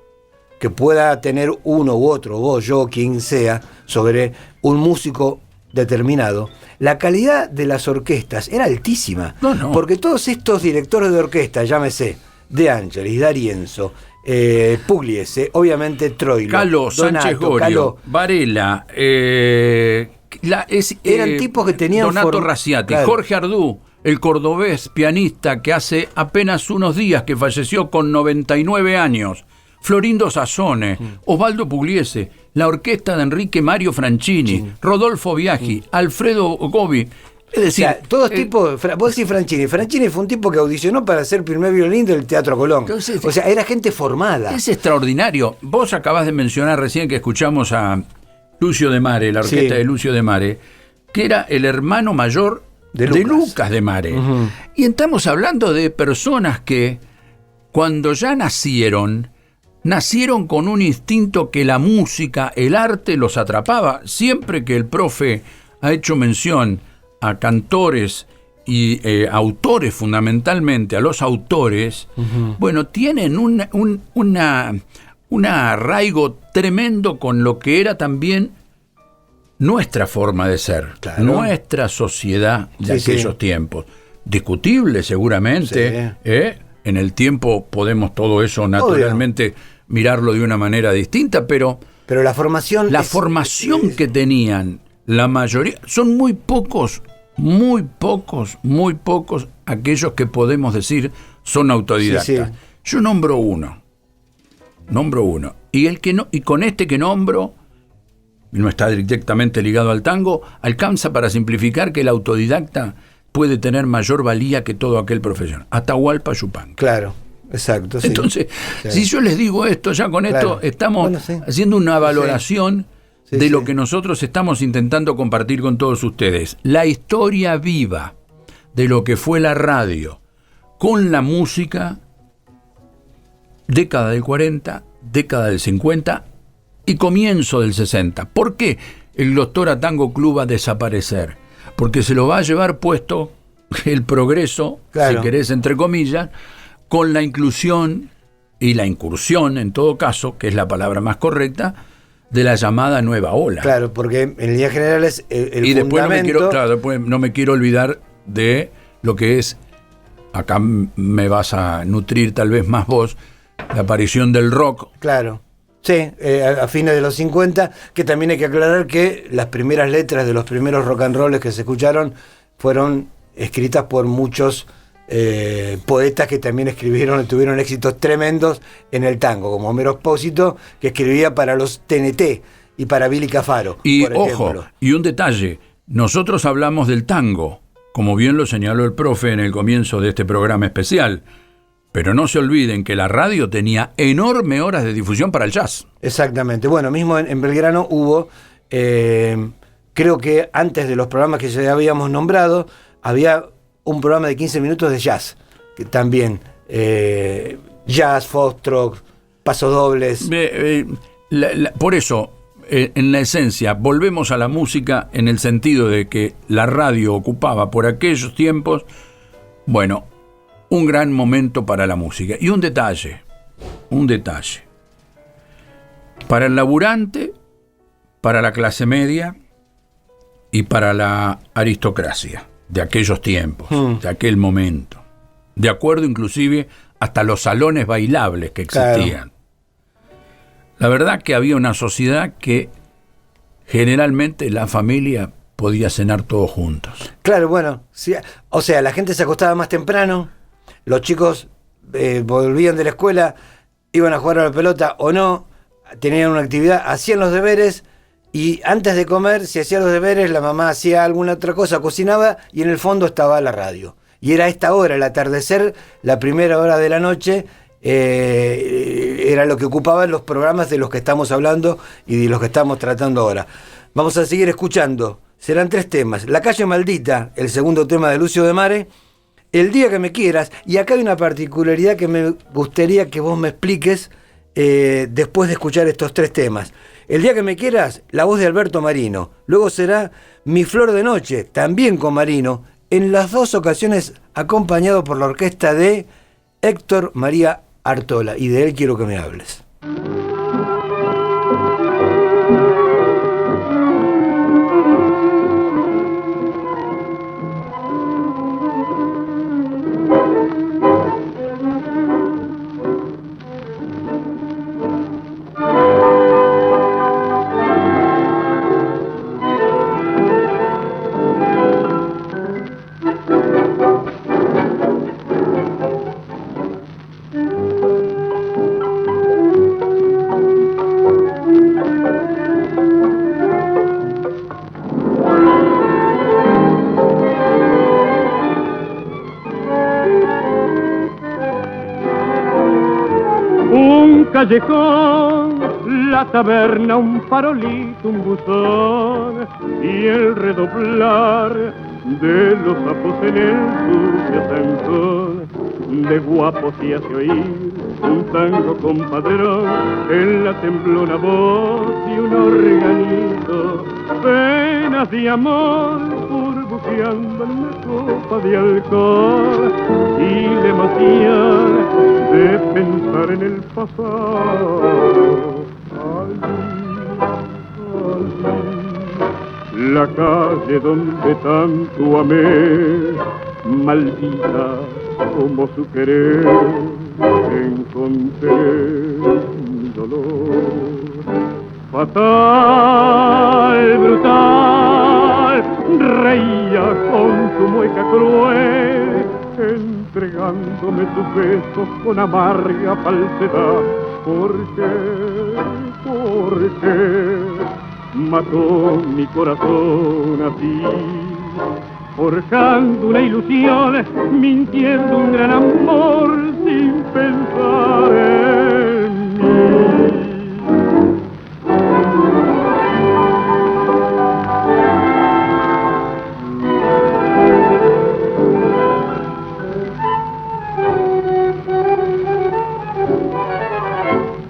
que pueda tener uno u otro, vos, yo, quien sea, sobre un músico determinado, la calidad de las orquestas era altísima. No. Porque todos estos directores de orquesta, llámese De Angelis, D'Arienzo, Pugliese, obviamente Troilo, Caló, Donato, Sánchez Gorio, Varela, eran tipos que tenían Donato Raciati, claro. Jorge Ardú, el cordobés pianista que hace apenas unos días que falleció con 99 años, Florindo Sassone, Osvaldo Pugliese, la orquesta de Enrique Mario Franchini, Rodolfo Biaggi, Alfredo Gobi. Es decir, todos tipos. Vos decís Franchini. Franchini fue un tipo que audicionó para ser primer violín del Teatro Colón. Entonces, o sea, era gente formada. Es extraordinario. Vos acabás de mencionar recién que escuchamos a Lucio de Mare, la orquesta de Lucio de Mare, que era el hermano mayor de Lucas de Mare. Y estamos hablando de personas que, cuando ya nacieron con un instinto que la música, el arte los atrapaba. Siempre que el profe ha hecho mención a cantores y autores, fundamentalmente a los autores, bueno, tienen un arraigo tremendo con lo que era también nuestra forma de ser, claro. Nuestra sociedad de aquellos tiempos. Discutible seguramente, en el tiempo podemos todo eso naturalmente mirarlo de una manera distinta, pero la formación que tenían la mayoría, son muy pocos aquellos que podemos decir son autodidactas. Yo nombro uno. Y el que no, y con este que nombro, no está directamente ligado al tango, alcanza para simplificar que el autodidacta puede tener mayor valía que todo aquel profesional. Atahualpa Yupanqui. Claro. Exacto. Entonces, si yo les digo esto, ya con esto estamos haciendo una valoración de lo que nosotros estamos intentando compartir con todos ustedes. La historia viva de lo que fue la radio con la música, década del 40, década del 50 y comienzo del 60. ¿Por qué el Doctora Tango Club va a desaparecer? Porque se lo va a llevar puesto el progreso, si querés, entre comillas, con la inclusión y la incursión, en todo caso, que es la palabra más correcta, de la llamada nueva ola. Claro, porque en líneas generales el y después fundamento... después no me quiero olvidar de lo que es, acá me vas a nutrir tal vez más vos, la aparición del rock. Claro. Sí, a fines de los 50, que también hay que aclarar que las primeras letras de los primeros rock and rolls que se escucharon fueron escritas por muchos poetas que también escribieron y tuvieron éxitos tremendos en el tango, como Homero Expósito, que escribía para los TNT y para Billy Cafaro. Y por ojo, ejemplo. Y un detalle, nosotros hablamos del tango, como bien lo señaló el profe en el comienzo de este programa especial, pero no se olviden que la radio tenía enormes horas de difusión para el jazz. Exactamente. Bueno, mismo en Belgrano hubo, creo que antes de los programas que ya habíamos nombrado, había un programa de 15 minutos de jazz, que también, jazz, foxtrot, pasodobles. Por eso, en la esencia, volvemos a la música en el sentido de que la radio ocupaba por aquellos tiempos, bueno, un gran momento para la música. Y un detalle. Para el laburante, para la clase media y para la aristocracia de aquellos tiempos, de aquel momento. De acuerdo inclusive hasta los salones bailables que existían. Claro. La verdad que había una sociedad que generalmente la familia podía cenar todos juntos. Claro, bueno, sí, o sea, la gente se acostaba más temprano, los chicos volvían de la escuela, iban a jugar a la pelota o no, tenían una actividad, hacían los deberes y antes de comer, si hacían los deberes, la mamá hacía alguna otra cosa, cocinaba y en el fondo estaba la radio. Y era esta hora, el atardecer, la primera hora de la noche, era lo que ocupaban los programas de los que estamos hablando y de los que estamos tratando ahora. Vamos a seguir escuchando. Serán 3 temas. La calle maldita, el segundo tema de Lucio de Mare. El día que me quieras. Y acá hay una particularidad que me gustaría que vos me expliques después de escuchar estos 3 temas. El día que me quieras, la voz de Alberto Marino. Luego será Mi flor de noche, también con Marino. En las 2 ocasiones acompañado por la orquesta de Héctor María Artola. Y de él quiero que me hables. Callejón, la taberna, un farolito, un buzón y el redoblar de los sapos en el sucio ascensor. De guapos y hace oír un tango compadrón en la temblona voz y un organito. Penas de amor burbujeando en una copa de alcohol y la emoción de pensar en el pasado. Allí, la calle donde tanto amé, maldita como su querer, encontré mi dolor. Fatal, brutal, reía con su mueca cruel, entregándome sus besos con amarga falsedad. ¿Por qué mató mi corazón así? Forjando una ilusión, mintiendo un gran amor sin pensar en mí.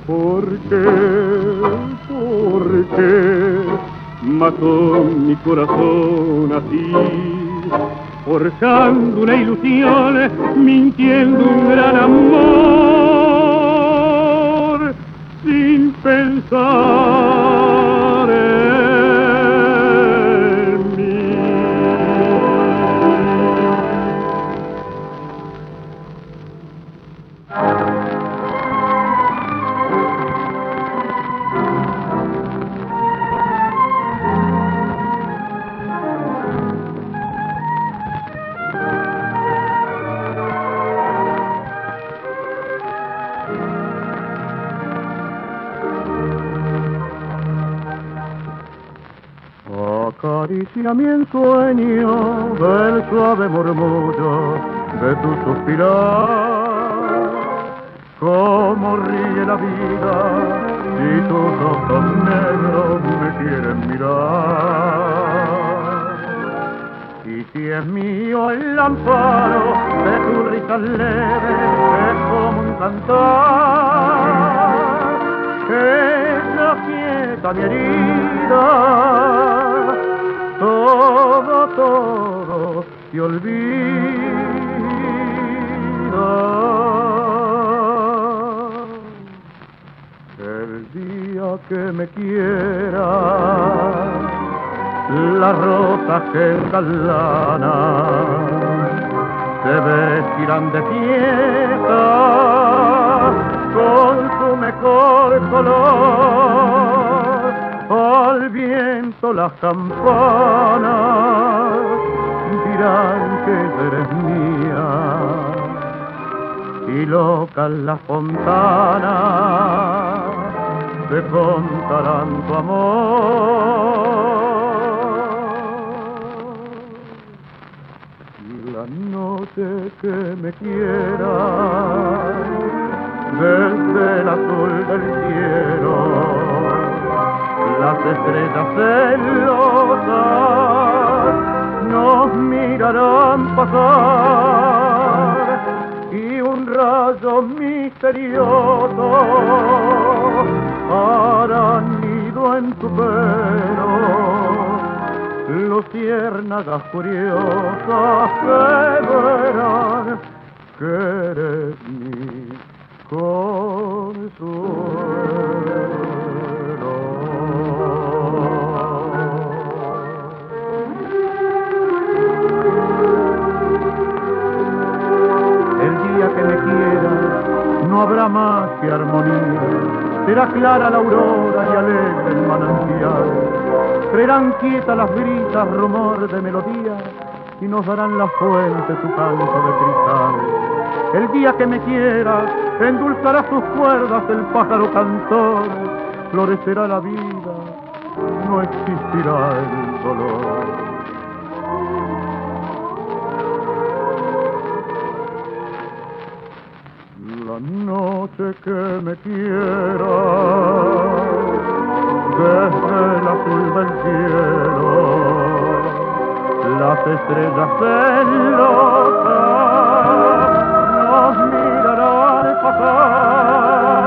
¿Por qué mató mi corazón así? Forjando una ilusión, mintiendo un gran amor, sin pensar en mí. Acaricia mi ensueño del suave murmullo de tu suspirar. Cómo ríe la vida si tus ojos negros me quieren mirar. Y si es mi sueño el amparo de tu risa leve es como un cantar. Ella quieta mi herida, todo te olvida. El día que me quiera, las rosas que engalanan se vestirán de fiesta con su mejor color. Al viento las campanas dirán que eres mía y locas las fontanas te contarán tu amor. La noche que me quiera, desde el azul del cielo, las estrellas celosas nos mirarán pasar y un rayo misterioso hará nido en tu pelo. Luciérnagas curiosas que verán que eres mi consuelo. El día que me quieras no habrá más que armonía, será clara la aurora y alegre el manantial. Creerán quietas las brisas, rumor de melodía, y nos darán la fuente su canto de cristal. El día que me quieras, endulzará sus cuerdas el pájaro cantor, florecerá la vida, no existirá el dolor. La noche que me quiera, desde el azul del cielo, las estrellas celosas nos mirarán pasar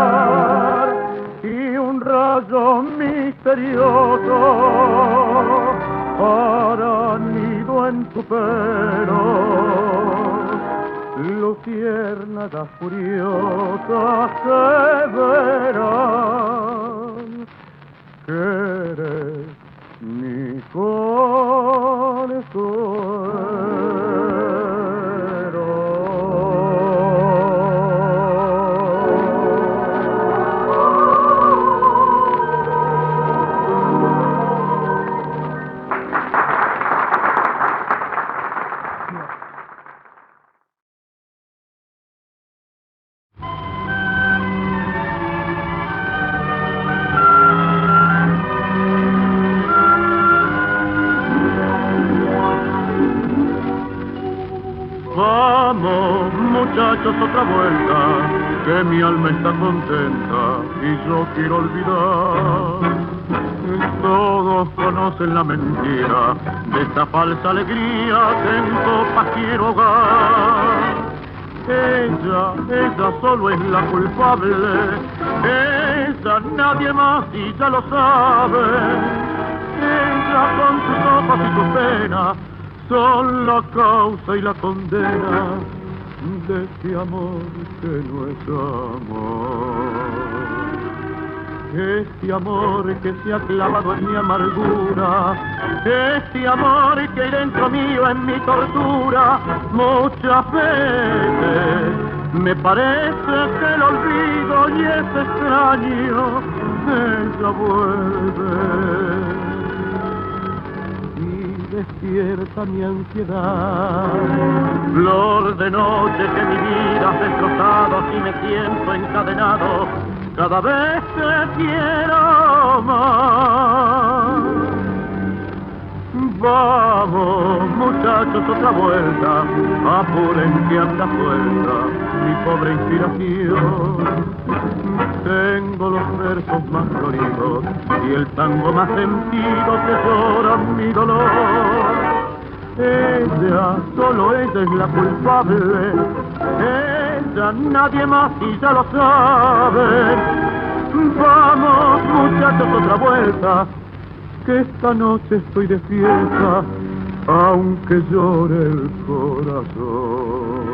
y un rayo misterioso hará nido en tu pelo. Luciérnagas furiosas que verán que eres mi Vamos, muchachos, otra vuelta, que mi alma está contenta y yo quiero olvidar. Todos conocen la mentira de esta falsa alegría que en copas quiero ahogar. Ella solo es la culpable, ella nadie más y ya lo sabe. Ella con sus copas y sus penas son la causa y la condena de este amor que no es amor. Este amor que se ha clavado en mi amargura, este amor que hay dentro mío en mi tortura, muchas veces me parece que lo olvido y es extraño, ella vuelve. Despierta mi ansiedad, flor de noche que mi vida has destrozado, si me siento encadenado, cada vez te quiero más. Vamos, muchachos, otra vuelta, apuren que anda suelta mi pobre inspiración. Tengo los versos más floridos y el tango más sentido que llora mi dolor. Ella, solo ella es la culpable. Ella, nadie más y ya lo sabe. Vamos, muchachos, otra vuelta, que esta noche estoy de fiesta, aunque llore el corazón.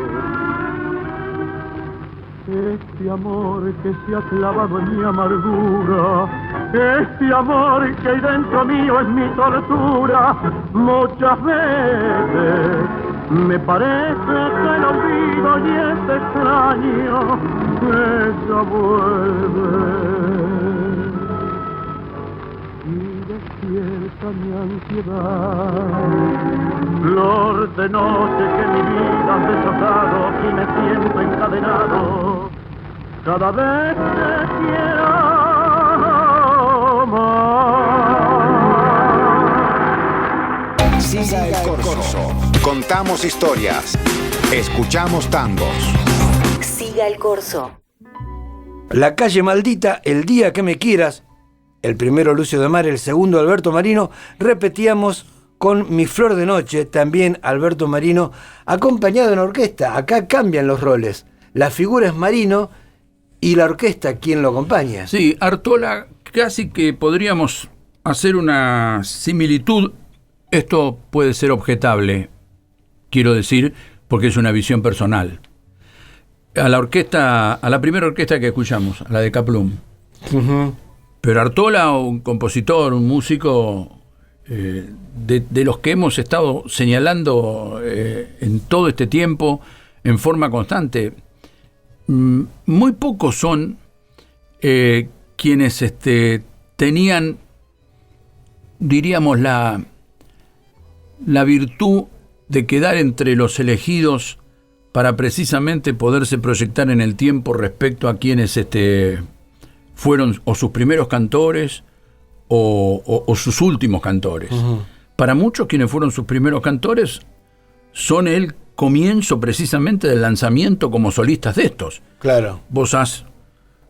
Este amor que se ha clavado en mi amargura, este amor que hay dentro mío es mi tortura, muchas veces me parece que lo olvido y es extraño, ella vuelve y despierta mi ansiedad. Flor de noche que mi vida ha destrozado y me siento encadenado cada vez que quiero más. Siga el corso. Contamos historias. Escuchamos tangos. Siga el corso. La calle maldita, El día que me quieras. El primero Lucio de Mar, el segundo Alberto Marino. Repetíamos con Mi flor de noche, también Alberto Marino, acompañado en orquesta. Acá cambian los roles. La figura es Marino y la orquesta quien lo acompaña. Sí, Artola, casi que podríamos hacer una similitud. Esto puede ser objetable, quiero decir, porque es una visión personal. A la orquesta, a la primera orquesta que escuchamos, a la de Kaplum. Pero Artola, un compositor, un músico de los que hemos estado señalando en todo este tiempo en forma constante, muy pocos son quienes tenían, diríamos, la virtud de quedar entre los elegidos para precisamente poderse proyectar en el tiempo respecto a quienes fueron o sus primeros cantores o sus últimos cantores. Para muchos quienes fueron sus primeros cantores son el comienzo precisamente del lanzamiento como solistas de estos. Claro. Vos has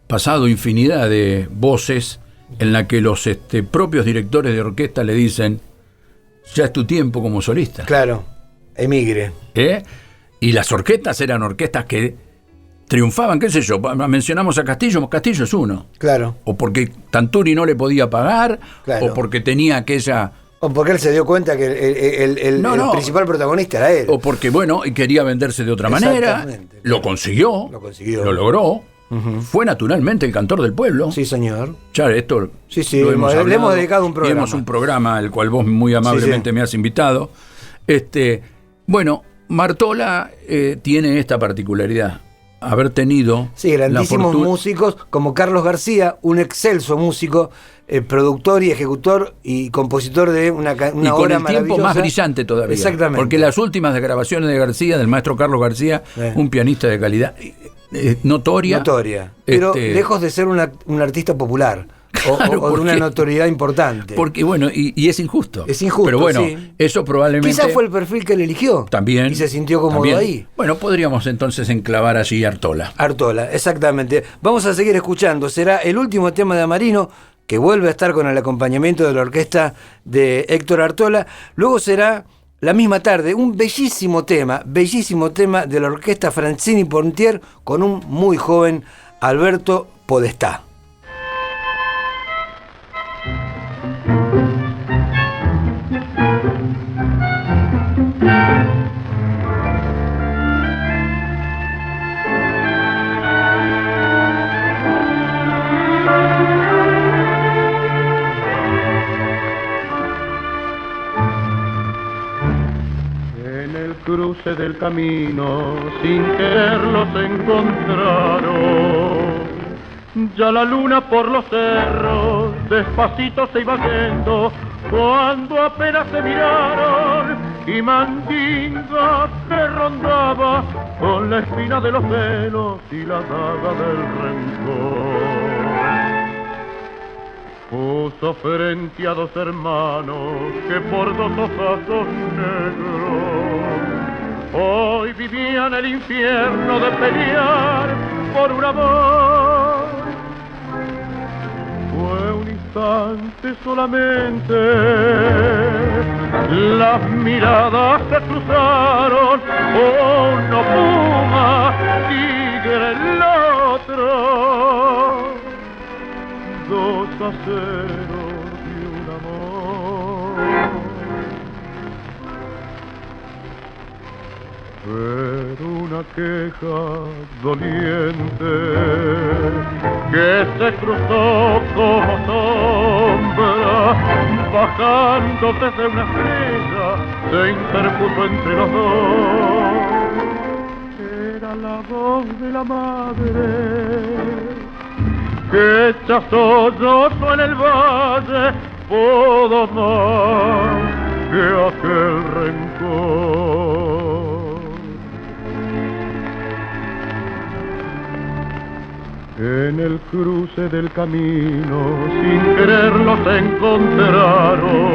pasado infinidad de voces en la que los propios directores de orquesta le dicen: ya es tu tiempo como solista. Claro, emigre. Y las orquestas eran orquestas que triunfaban, qué sé yo, mencionamos a Castillo, Castillo es uno. Claro. O porque Tanturi no le podía pagar, claro, o porque tenía aquella... O porque él se dio cuenta que el principal protagonista era él. O porque, bueno, quería venderse de otra manera. Lo consiguió. Lo logró. Fue naturalmente el cantor del pueblo. Sí, señor. Ya, esto sí, lo hemos hablado, le hemos dedicado un programa. Tenemos un programa al cual vos muy amablemente me has invitado. Bueno, Martola tiene esta particularidad. Haber tenido grandísimos músicos como Carlos García, un excelso músico, productor y ejecutor y compositor de una obra maravillosa. Y con el tiempo más brillante todavía. Exactamente. Porque las últimas grabaciones de García, del maestro Carlos García, un pianista de calidad notoria. Pero lejos de ser un artista popular. Claro, o de una notoriedad importante. Porque, bueno, y es injusto. Es injusto, pero bueno, sí. Eso probablemente... Quizás fue el perfil que él eligió. También. Y se sintió cómodo ahí. Bueno, podríamos entonces enclavar allí Artola. Artola, exactamente. Vamos a seguir escuchando. Será el último tema de Marino, que vuelve a estar con el acompañamiento de la orquesta de Héctor Artola. Luego será la misma tarde un bellísimo tema de la orquesta Francini Pontier con un muy joven Alberto Podestá. Cruce del camino, sin quererlos encontraron. Ya la luna por los cerros, despacito se iba yendo, cuando apenas se miraron, y Mandinga que rondaba con la espina de los celos y la daga del rencor. Puso frente a dos hermanos que por dos ojazos negros hoy vivían el infierno de pelear por un amor. Fue un instante solamente las miradas se cruzaron, uno puma, tigre el otro, 2-0 de un amor. Pero una queja doliente que se cruzó como sombra, bajando desde una estrella, se interpuso entre los dos. Era la voz de la madre que echa sollozo en el valle, pudo más que aquel rencor. En el cruce del camino, sin quererlo se encontraron.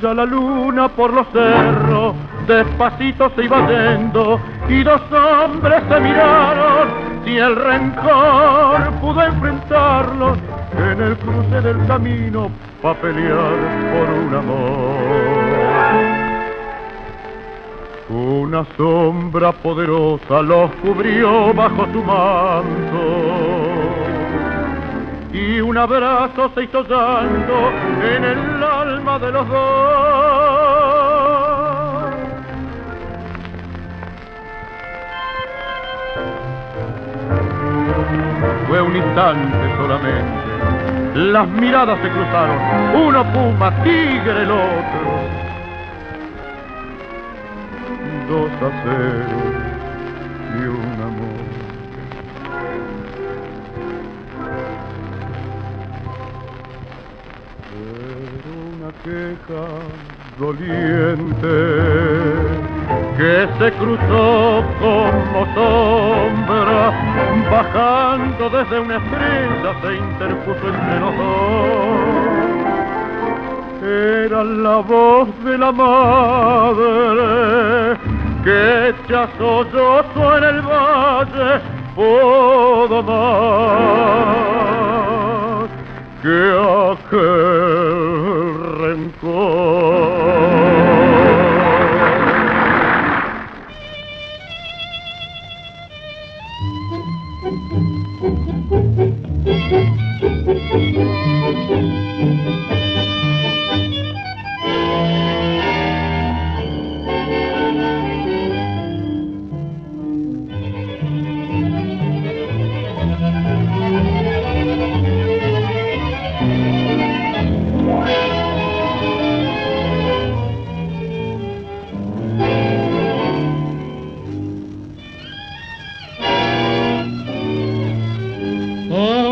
Ya la luna por los cerros despacito se iba yendo, y dos hombres se miraron. Si el rencor pudo enfrentarlos en el cruce del camino, pa' pelear por un amor. Una sombra poderosa los cubrió bajo su manto, y un abrazo se hizo llanto en el alma de los dos. Fue un instante solamente, las miradas se cruzaron, uno puma, tigre el otro, 2-0 y un amor. Pero una queja doliente que se cruzó como sombra, bajando desde una estrella, se interpuso entre los dos. Era la voz de la madre que echa sollozo en el valle, pudo más que aquel rencor.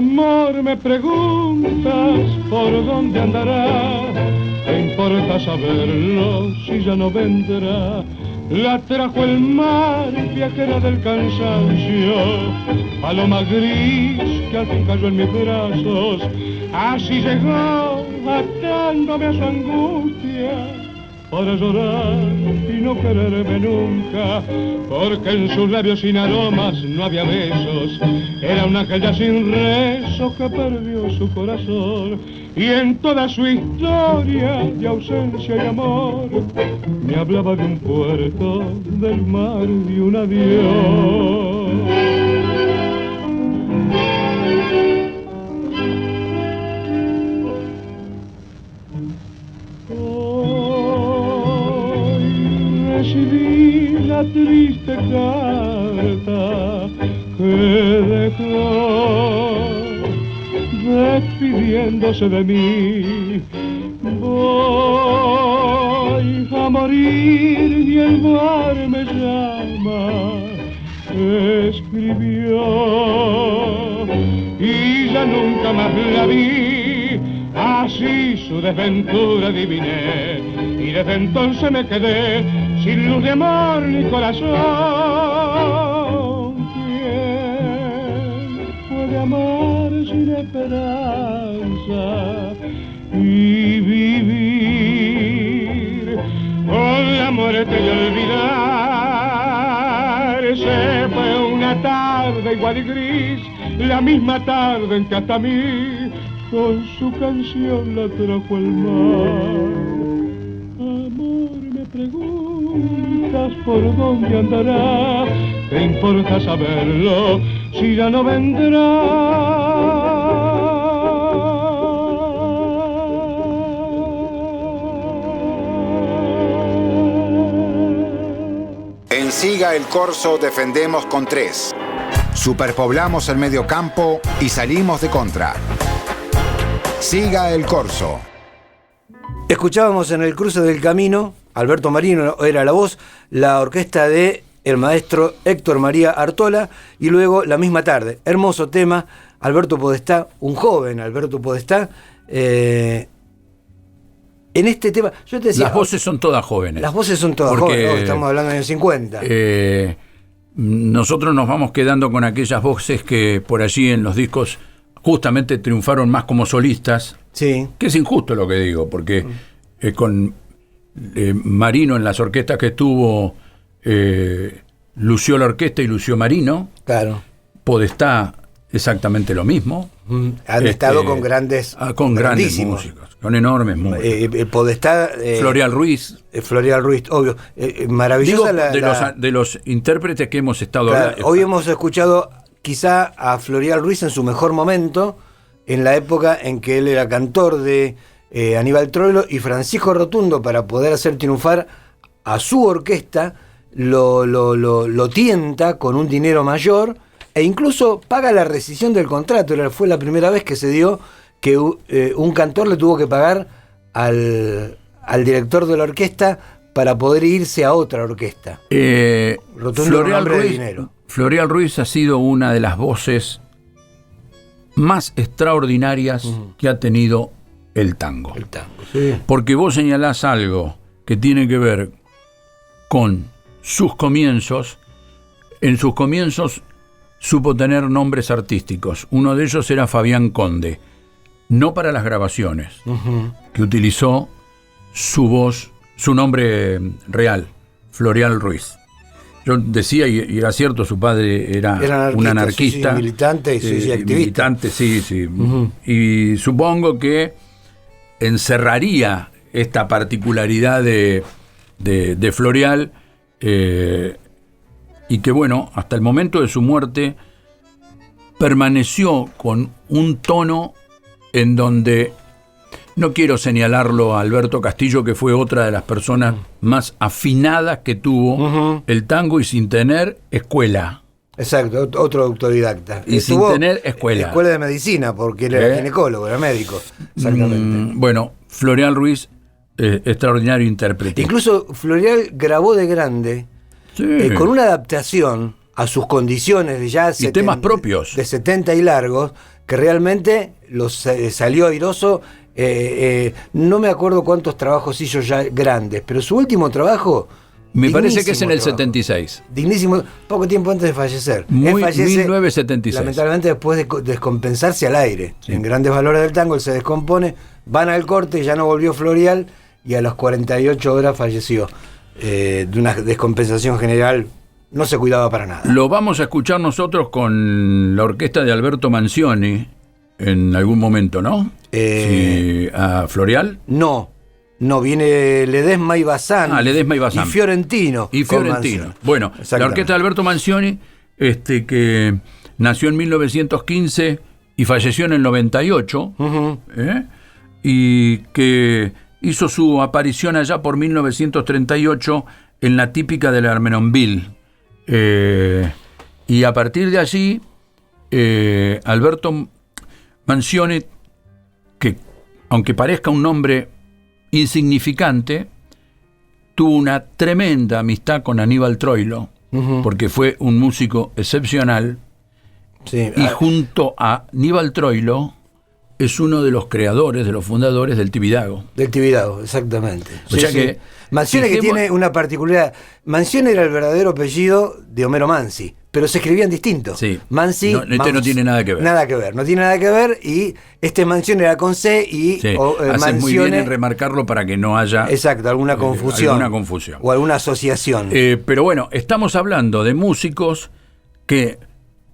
Amor, me preguntas por dónde andará, ¿te importa saberlo si ya no vendrá? La trajo el mar, viajera del cansancio, paloma gris que al fin cayó en mis brazos. Así llegó, atándome a su angustia, para llorar y no quererme nunca, porque en sus labios sin aromas no había besos. Era un ángel ya sin rezo que perdió su corazón, y en toda su historia de ausencia y amor me hablaba de un puerto, del mar, de un adiós. Recibí la triste carta que dejó despidiéndose de mí. Voy a morir y el mar me llama, escribió, y ya nunca más la vi. Así su desventura adiviné, y desde entonces me quedé sin luz de amor ni corazón. ¿Quién puede amar sin esperanza y vivir con la muerte y olvidarse? Fue una tarde igual y gris, la misma tarde en que hasta a mí con su canción la trajo al mar. Amor, me preguntas por dónde andará, ¿qué importa saberlo si ya no vendrá? En Siga el Corso defendemos con 3. Superpoblamos el mediocampo y salimos de contra. Siga el Corso. Escuchábamos en el cruce del camino, Alberto Marino era la voz, la orquesta de el maestro Héctor María Artola, y luego La misma tarde. Hermoso tema, Alberto Podestá, un joven Alberto Podestá. En este tema, yo te decía... Las voces son todas jóvenes. Las voces son todas jóvenes, estamos hablando de años 50. Nosotros nos vamos quedando con aquellas voces que por allí en los discos justamente triunfaron más como solistas. Sí. Que es injusto lo que digo, porque con Marino en las orquestas que estuvo, lució la orquesta y lució Marino. Claro. Podestá exactamente lo mismo. Han estado con grandes músicos, con enormes músicos. Podestá, Florial Ruiz, obvio. Maravillosa. Digo, de los intérpretes que hemos estado hablando. Hoy hemos escuchado quizá a Florial Ruiz en su mejor momento, en la época en que él era cantor de Aníbal Troilo, y Francisco Rotundo, para poder hacer triunfar a su orquesta, lo tienta con un dinero mayor e incluso paga la rescisión del contrato. Fue la primera vez que se dio que un cantor le tuvo que pagar al director de la orquesta para poder irse a otra orquesta. Rotundo era un hombre de dinero. Florial Ruiz ha sido una de las voces más extraordinarias que ha tenido el tango. El tango, sí. Porque vos señalás algo que tiene que ver con sus comienzos. En sus comienzos supo tener nombres artísticos. Uno de ellos era Fabián Conde, no para las grabaciones, que utilizó su voz, su nombre real, Florial Ruiz. Yo decía, y era cierto, su padre era un anarquista, sí, militante y activista. Militante, sí. Y supongo que encerraría esta particularidad de Florial, y que bueno, hasta el momento de su muerte permaneció con un tono en donde, no quiero señalarlo a Alberto Castillo, que fue otra de las personas más afinadas que tuvo el tango y sin tener escuela. Exacto, otro autodidacta. Y sin tener escuela. Escuela de medicina, porque él era ginecólogo, era médico. Exactamente. Bueno, Florial Ruiz, extraordinario intérprete. Incluso Florial grabó de grande, con una adaptación a sus condiciones de ya y temas propios de 70 y largos, que realmente salió airoso. No me acuerdo cuántos trabajos hizo ya grandes, pero su último trabajo, me parece que es en el 76. Dignísimo, poco tiempo antes de fallecer. Él fallece 1976. Lamentablemente después de descompensarse al aire. Sí. En Grandes Valores del Tango él se descompone, van al corte, ya no volvió Florial, y a las 48 horas falleció. De una descompensación general, no se cuidaba para nada. Lo vamos a escuchar nosotros con la orquesta de Alberto Manzioni en algún momento, ¿no? ¿A Florial? No, viene Ledesma y Bazán. Ledesma y Bazán. Y Fiorentino. Bueno, la orquesta de Alberto Manzioni, que nació en 1915 y falleció en el 98, y que hizo su aparición allá por 1938 en la típica de la Armenonville. Y a partir de allí, Alberto Manzioni, que aunque parezca un nombre insignificante, tuvo una tremenda amistad con Aníbal Troilo, porque fue un músico excepcional, y junto a Aníbal Troilo es uno de los creadores, de los fundadores del Tibidabo. Del Tibidabo, exactamente. O sea que Manzioni, que tiene una particularidad. Manzioni era el verdadero apellido de Homero Mansi, pero se escribían distintos. Sí. Mansi. No tiene nada que ver. No tiene nada que ver, y Manzioni era con C y hacen muy bien en remarcarlo para que no haya alguna confusión. O alguna asociación. Pero bueno, estamos hablando de músicos que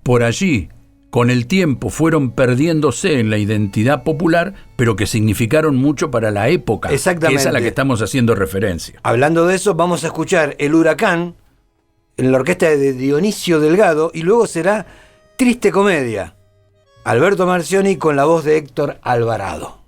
por allí con el tiempo fueron perdiéndose en la identidad popular, pero que significaron mucho para la época. Exactamente. Que es a la que estamos haciendo referencia. Hablando de eso, vamos a escuchar El Huracán en la orquesta de Dionisio Delgado y luego será Triste Comedia, Alberto Marcioni con la voz de Héctor Alvarado.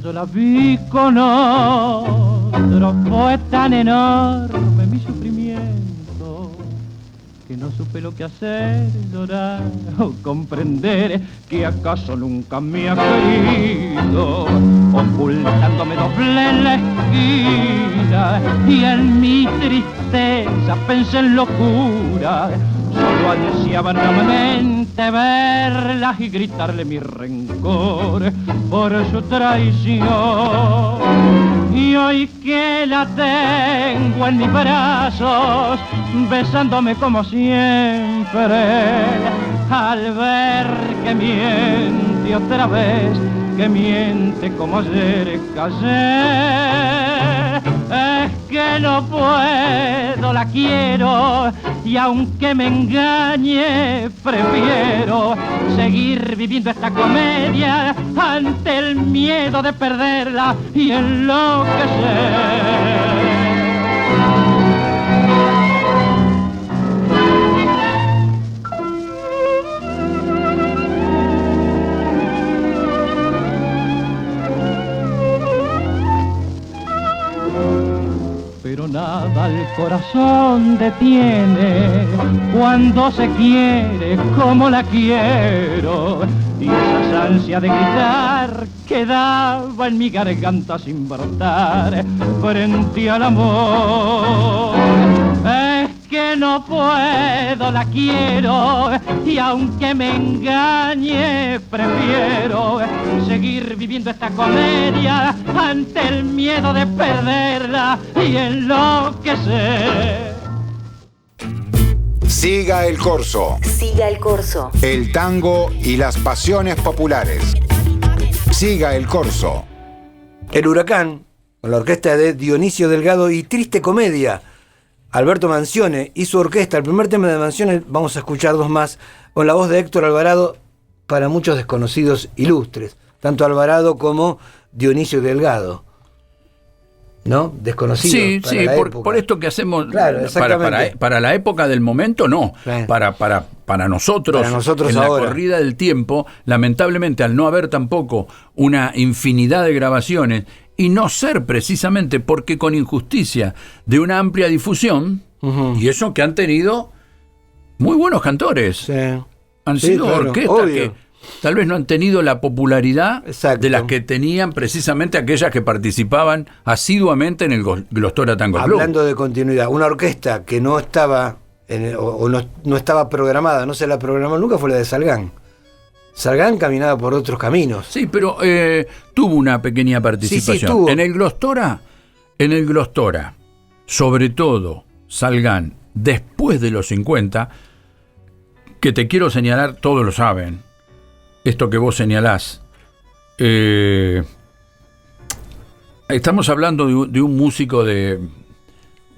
Yo la vi con otro, fue tan enorme mi sufrimiento que no supe lo que hacer, llorar o comprender que acaso nunca me ha querido, ocultándome doble en la esquina y en mi tristeza pensé en locura, Solo ansiaba nuevamente verla y gritarle mi rencor por su traición. Y hoy que la tengo en mis brazos, besándome como siempre, al ver que miente otra vez, que miente como ayer callé, es que no puedo, la quiero, y aunque me engañe, prefiero seguir viviendo esta comedia ante el miedo de perderla y enloquecer. Pero nada al corazón detiene cuando se quiere como la quiero, y esa ansia de gritar quedaba en mi garganta sin brotar frente al amor. Es que no puedo, la quiero, y aunque me engañe, prefiero seguir viviendo esta comedia ante el miedo de perderla y enloquecer. Siga el corso. Siga el corso. El tango y las pasiones populares. Siga el corso. El Huracán, con la orquesta de Dionisio Delgado y Triste Comedia. Alberto Manzione y su orquesta. El primer tema de Manzione, vamos a escuchar dos más, con la voz de Héctor Alvarado, para muchos desconocidos ilustres, tanto Alvarado como Dionisio Delgado. ¿No? Desconocidos. Sí, para sí, la por época. Esto que hacemos, claro, para la época del momento, no. Claro. Para nosotros en ahora. La corrida del tiempo, lamentablemente, al no haber tampoco una infinidad de grabaciones, y no ser precisamente porque con injusticia de una amplia difusión, y eso que han tenido muy buenos cantores. Sí. Han sido orquestas que tal vez no han tenido la popularidad de las que tenían precisamente aquellas que participaban asiduamente en el Glostora Tango Club. Hablando de continuidad, una orquesta que no estaba no estaba programada, no se la programó nunca, fue la de Salgán. Salgán caminaba por otros caminos. Sí, pero tuvo una pequeña participación. Sí, tuvo. En el Glostora, sobre todo Salgán, después de los 50, que te quiero señalar, todos lo saben, esto que vos señalás, estamos hablando de un músico de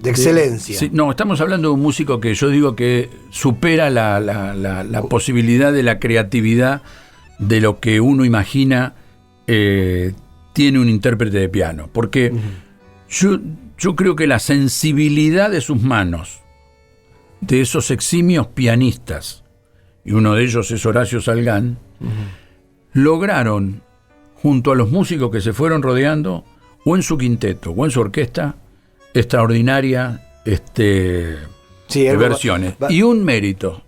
excelencia. No, estamos hablando de un músico que yo digo que supera la posibilidad de la creatividad de lo que uno imagina tiene un intérprete de piano. Porque yo creo que la sensibilidad de sus manos, de esos eximios pianistas, y uno de ellos es Horacio Salgán, lograron, junto a los músicos que se fueron rodeando, o en su quinteto, o en su orquesta, extraordinaria versiones. Y un mérito,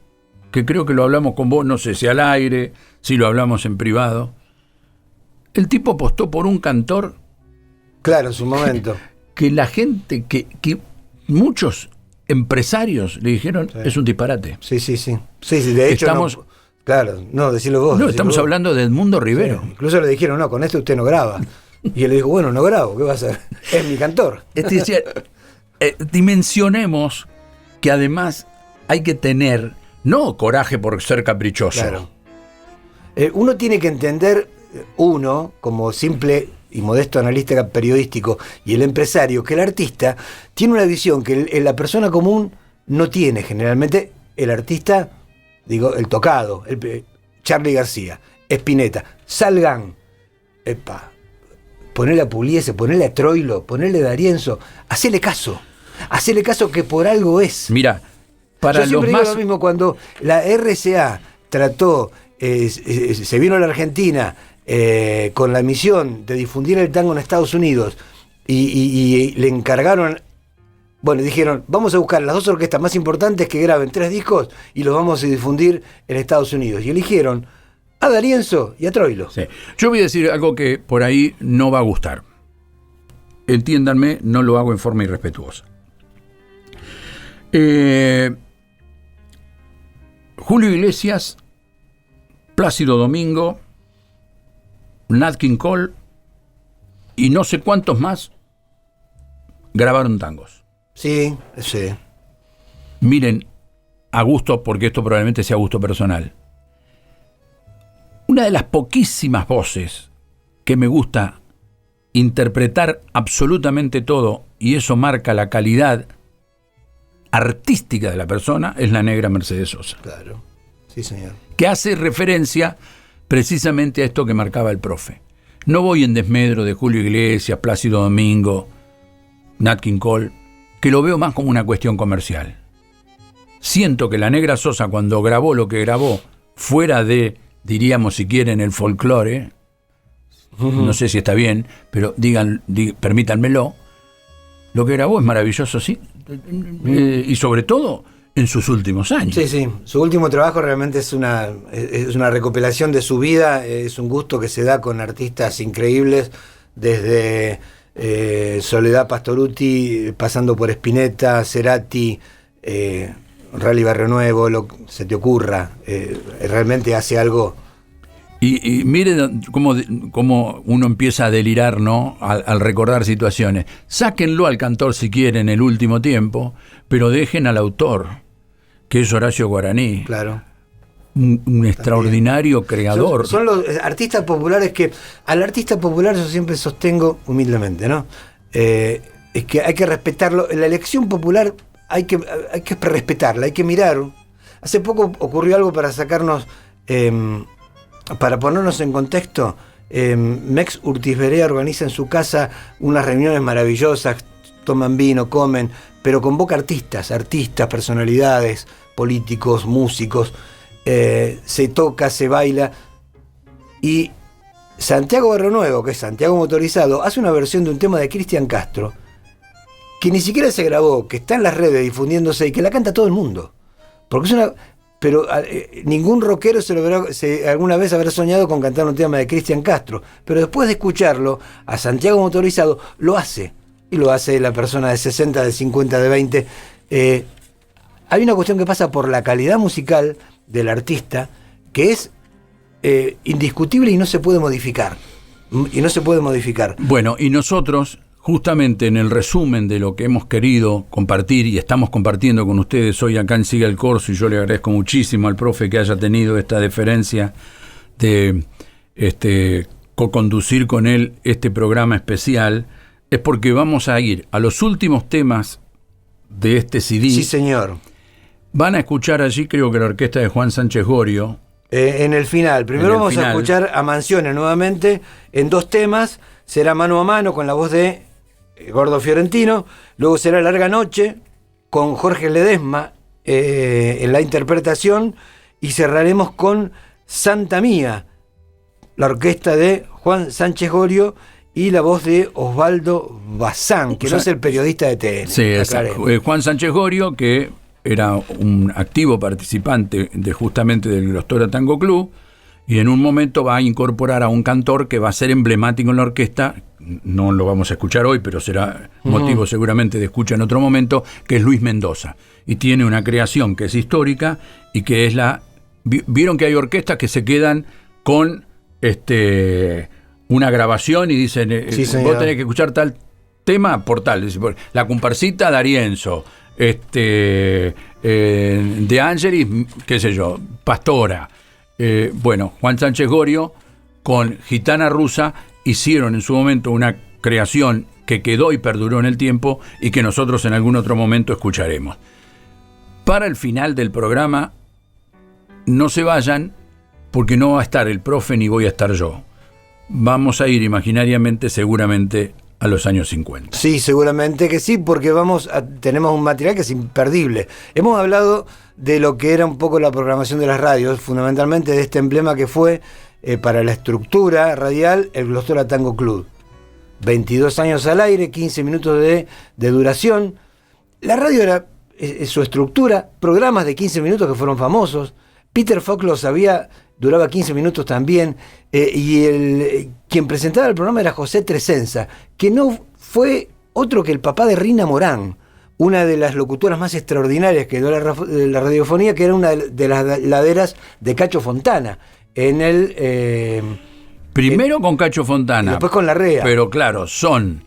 que creo que lo hablamos con vos, no sé si al aire, si lo hablamos en privado. El tipo apostó por un cantor. Claro, en su momento. Que la gente, que muchos empresarios le dijeron, es un disparate. Sí, de hecho decilo vos. No, estamos hablando de Edmundo Rivero. Sí, incluso le dijeron, no, con este usted no graba. Y él le dijo, bueno, no grabo, ¿qué va a hacer? Es mi cantor. Es decir, dimensionemos que además hay que tener, no coraje por ser caprichoso. Claro. Uno tiene que entender, como simple y modesto analista periodístico, y el empresario, que el artista tiene una visión que la persona común no tiene generalmente. El artista, el tocado, Charly García, Spinetta, Salgán, ponerle a Pugliese, ponerle a Troilo, ponerle a D'Arienzo, hacele caso que por algo es. Mira, para yo siempre digo lo mismo, cuando la RCA trató, se vino a la Argentina con la misión de difundir el tango en Estados Unidos y le encargaron, dijeron, vamos a buscar las dos orquestas más importantes que graben 3 discos y los vamos a difundir en Estados Unidos, y eligieron a D'Arienzo y a Troilo. Sí. Yo voy a decir algo que por ahí no va a gustar. Entiéndanme, no lo hago en forma irrespetuosa. Julio Iglesias, Plácido Domingo, Nat King Cole y no sé cuántos más grabaron tangos. Sí, sí. Miren, a gusto, porque esto probablemente sea a gusto personal. Una de las poquísimas voces que me gusta interpretar absolutamente todo, y eso marca la calidad artística de la persona, es la negra Mercedes Sosa. Claro, sí señor. Que hace referencia precisamente a esto que marcaba el profe. No voy en desmedro de Julio Iglesias, Plácido Domingo, Nat King Cole, que lo veo más como una cuestión comercial. Siento que la negra Sosa, cuando grabó lo que grabó, fuera de, diríamos si quieren, el folclore, no sé si está bien, pero permítanmelo, lo que grabó es maravilloso, sí, y sobre todo en sus últimos años. Sí, sí, su último trabajo realmente es una recopilación de su vida, es un gusto que se da con artistas increíbles, desde Soledad Pastorutti, pasando por Spinetta, Cerati, Rally Barrio Nuevo, lo que se te ocurra, realmente hace algo. Y mire cómo uno empieza a delirar, ¿no? Al recordar situaciones. Sáquenlo al cantor si quieren el último tiempo, pero dejen al autor, que es Horacio Guaraní. Claro. Un extraordinario creador. Son los artistas populares que, al artista popular yo siempre sostengo humildemente, ¿no? Es que hay que respetarlo. La elección popular hay que respetarla, hay que mirar. Hace poco ocurrió algo para sacarnos, para ponernos en contexto. Mex Urtiz Berea organiza en su casa unas reuniones maravillosas, toman vino, comen, pero convoca artistas, personalidades, políticos, músicos. Se toca, se baila, y Santiago Barrio Nuevo, que es Santiago Motorizado, hace una versión de un tema de Cristian Castro que ni siquiera se grabó, que está en las redes difundiéndose y que la canta todo el mundo, porque es una, pero ningún rockero alguna vez habrá soñado con cantar un tema de Cristian Castro, pero después de escucharlo a Santiago Motorizado lo hace, y lo hace la persona de 60, de 50, de 20. Hay una cuestión que pasa por la calidad musical del artista, que es indiscutible y no se puede modificar. Bueno, y nosotros, justamente en el resumen de lo que hemos querido compartir y estamos compartiendo con ustedes hoy acá en Siga el Corso, y yo le agradezco muchísimo al profe que haya tenido esta deferencia de co-conducir con él este programa especial, es porque vamos a ir a los últimos temas de este CD. Sí, señor. Van a escuchar allí, creo que la orquesta de Juan Sánchez Gorio. En el final. Primero vamos a escuchar a Manzoni nuevamente en 2 temas. Será Mano a Mano con la voz de Gordo Fiorentino. Luego será Larga Noche con Jorge Ledesma en la interpretación. Y cerraremos con Santa Mía, la orquesta de Juan Sánchez Gorio y la voz de Osvaldo Bazán, que no es el periodista de TN. Sí, exacto. Juan Sánchez Gorio, que era un activo participante justamente del Glostora Tango Club, y en un momento va a incorporar a un cantor que va a ser emblemático en la orquesta. No lo vamos a escuchar hoy, pero será motivo seguramente de escucha en otro momento, que es Luis Mendoza. Y tiene una creación que es histórica y que es vieron que hay orquestas que se quedan con una grabación y dicen, sí, vos tenés que escuchar tal tema por tal. La comparsita D'Arienzo, De Angelis, qué sé yo, Pastora. Bueno, Juan Sánchez Gorio con Gitana Rusa hicieron en su momento una creación que quedó y perduró en el tiempo y que nosotros en algún otro momento escucharemos. Para el final del programa, no se vayan, porque no va a estar el profe ni voy a estar yo. Vamos a ir imaginariamente, seguramente, a los años 50. Sí, seguramente que sí, porque tenemos un material que es imperdible. Hemos hablado de lo que era un poco la programación de las radios, fundamentalmente de este emblema que fue para la estructura radial el Glostora Tango Club. 22 años al aire, 15 minutos de duración. La radio era su estructura, programas de 15 minutos que fueron famosos. Peter Falk lo sabía, duraba 15 minutos también, y quien presentaba el programa era José Tresenza, que no fue otro que el papá de Rina Morán, una de las locutoras más extraordinarias que dio la radiofonía, que era una de las laderas de Cacho Fontana, en el... primero con Cacho Fontana. Después con Larrea. Pero claro, son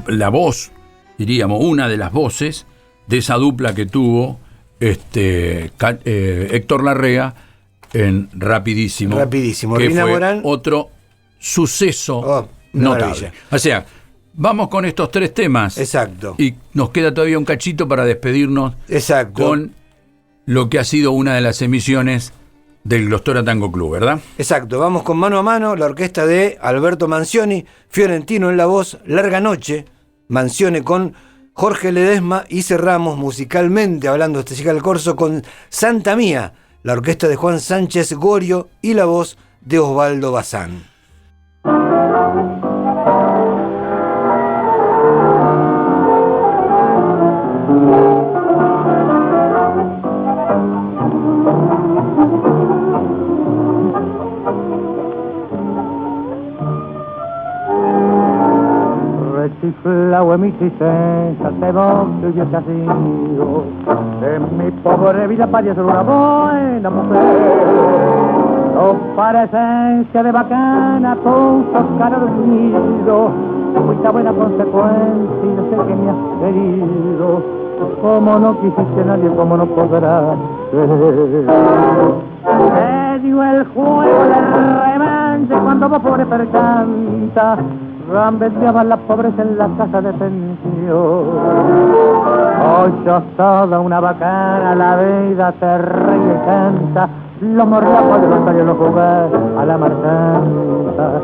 la voz, diríamos, una de las voces de esa dupla que tuvo Héctor Larrea en Rapidísimo. Rapidísimo. Que Rina fue Morán. otro suceso notable. Maravilla. O sea, vamos con estos 3 temas. Exacto. Y nos queda todavía un cachito para despedirnos. Exacto. Con lo que ha sido una de las emisiones del Glostora Tango Club, ¿verdad? Exacto, vamos con Mano a Mano, la orquesta de Alberto Manzioni, Fiorentino en la voz, Larga Noche, Manzioni con Jorge Ledesma, y cerramos musicalmente, hablando de Siga el Corso, con Santa Mía, la orquesta de Juan Sánchez Gorio y la voz de Osvaldo Bazán. Chiflao en mi tristeza, te vos que hubiese sido en mi pobre vida para ser una buena mujer. No parecencia de bacana, con sos cara de unido, fuiste buena consecuencia y no sé qué me has querido. Como no quisiste a nadie, como no podrás ser. Me dio el juego del remanche cuando vos pobre percanta gambeteaba la pobreza en la casa de pensión. Hoy sos toda una bacana, la vida te ríe y canta, los morlacos de los tallos los jugás a la marcanta,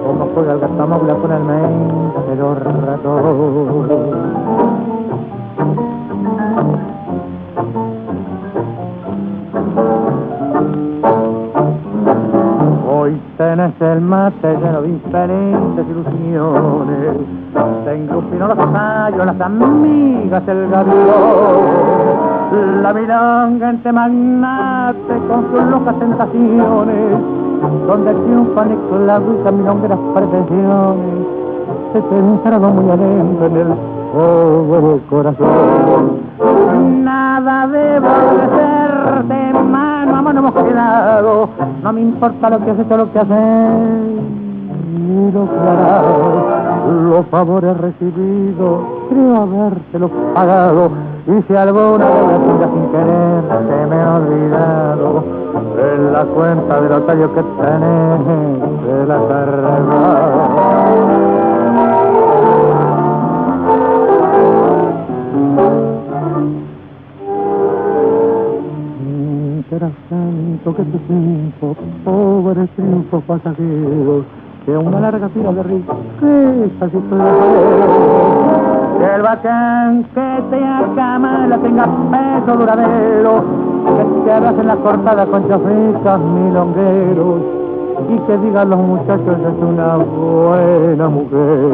como juega el gatamogla con el menta de los ratones. Hoy tenés el mate lleno de diferentes ilusiones, te engrupinó los tallos, las amigas, el gavión, la milonga entre magnate con sus locas tentaciones, donde triunfan esclavos y milongueras pretensiones, se te encerró muy adentro en el fuego del corazón. Nada debo ofrecerte, mano a mano hemos quedado, no me importa lo que has hecho, lo que haces, ni lo que harás, los favores recibidos, creo habértelos pagado, y si alguna deuda tuya sin querer se me ha olvidado, en la cuenta de los tallos que tenés, de la carrera. Será santo que tu triunfo, pobres triunfos pasajeros, que una larga fila de riquezas y placeres, que el bacán que te acamala tenga peso duradero, que te abracen la cortada con chafecas milongueros, y que digan los muchachos es una buena mujer.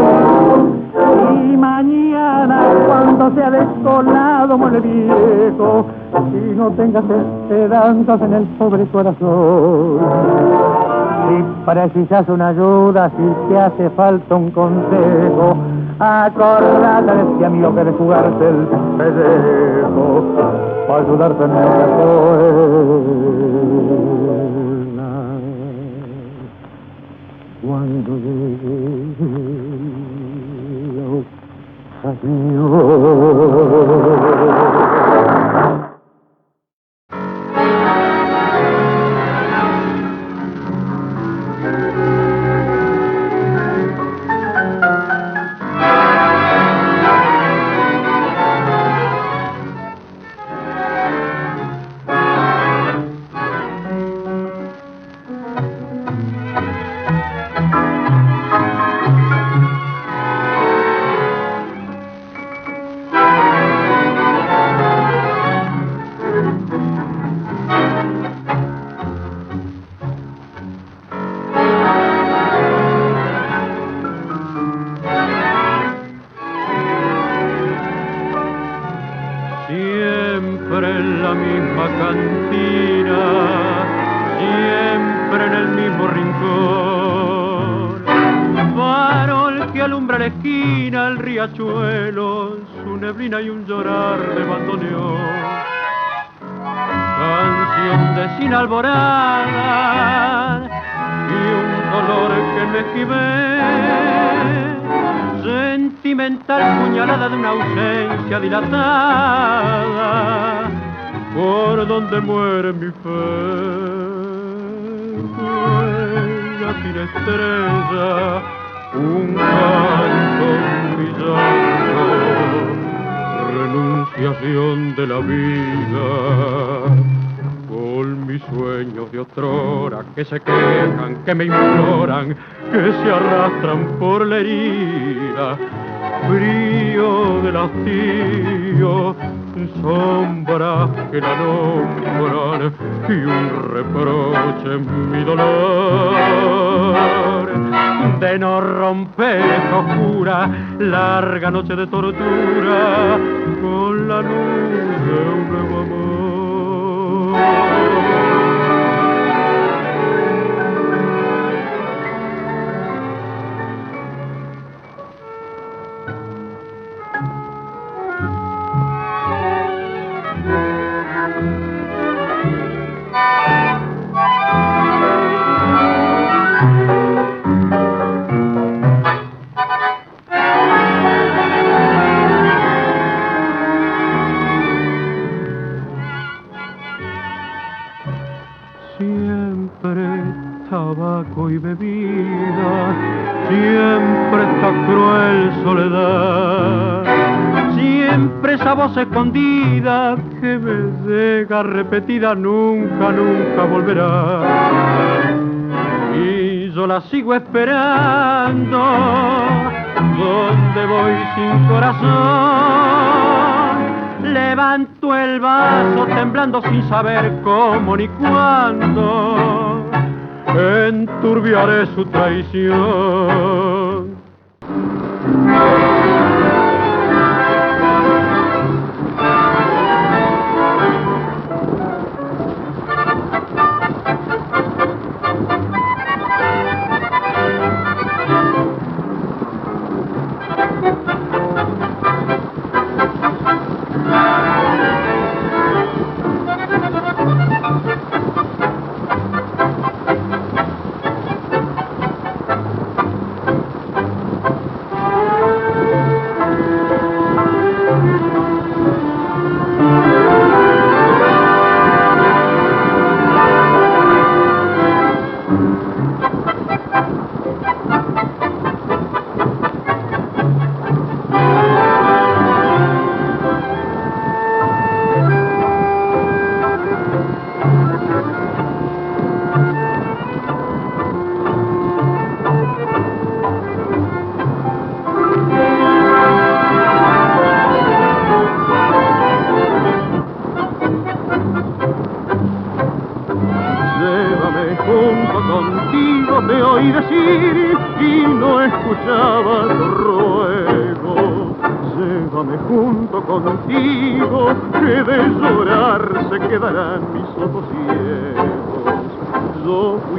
Y mañana cuando sea desolado muere viejo, y no tengas esperanzas en el pobre corazón. Si precisas una ayuda, si te hace falta un consejo, acordate de este amigo que de jugarse el pellejo, para ayudarte en la escuela. Cuando llegue alumbra la esquina, el riachuelo, su neblina y un llorar de bandoneón. Canción de sin alborada y un dolor que me esquivé, sentimental puñalada de una ausencia dilatada, por donde muere mi fe. Bella fina estrella, un canto brillando, renunciación de la vida, con mis sueños de otrora que se quejan, que me imploran, que se arrastran por la herida, frío del hastío, sombras que la nombran y un reproche en mi dolor de no romper esta oscura, larga noche de tortura con la luz de un nuevo amor. Tabaco y bebida, siempre esta cruel soledad, siempre esa voz escondida que me llega repetida, nunca, nunca volverá. Y yo la sigo esperando, donde voy sin corazón, levanto el vaso temblando sin saber cómo ni cuándo enturbiaré su traición.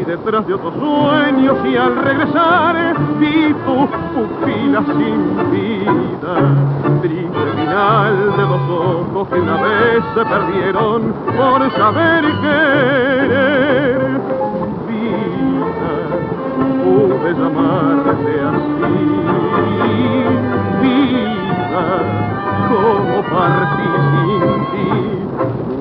Detrás de otros sueños y al regresar vi tus pupilas sin vida, triste final de dos ojos que una vez se perdieron por saber querer. Vida, pude llamarte así, vida, como partí sin ti.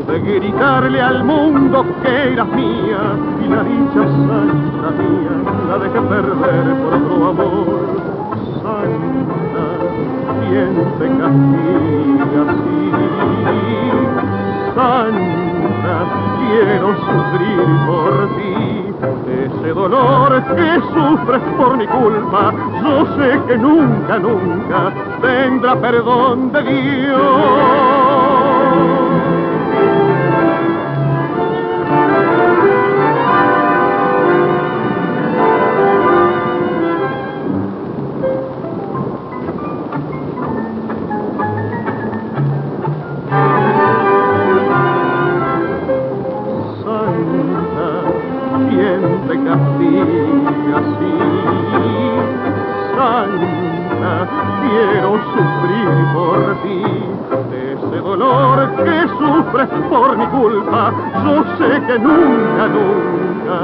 De gritarle al mundo que eras mía y la dicha santa mía la dejé perder por otro amor. Santa, ¿quién te castiga así? Santa, quiero sufrir por ti ese dolor que sufres por mi culpa. Yo sé que nunca, nunca tendrá perdón de Dios. Castiga así, Santa, sufrir por ti. Ese dolor que sufres por mi culpa, yo sé que nunca, nunca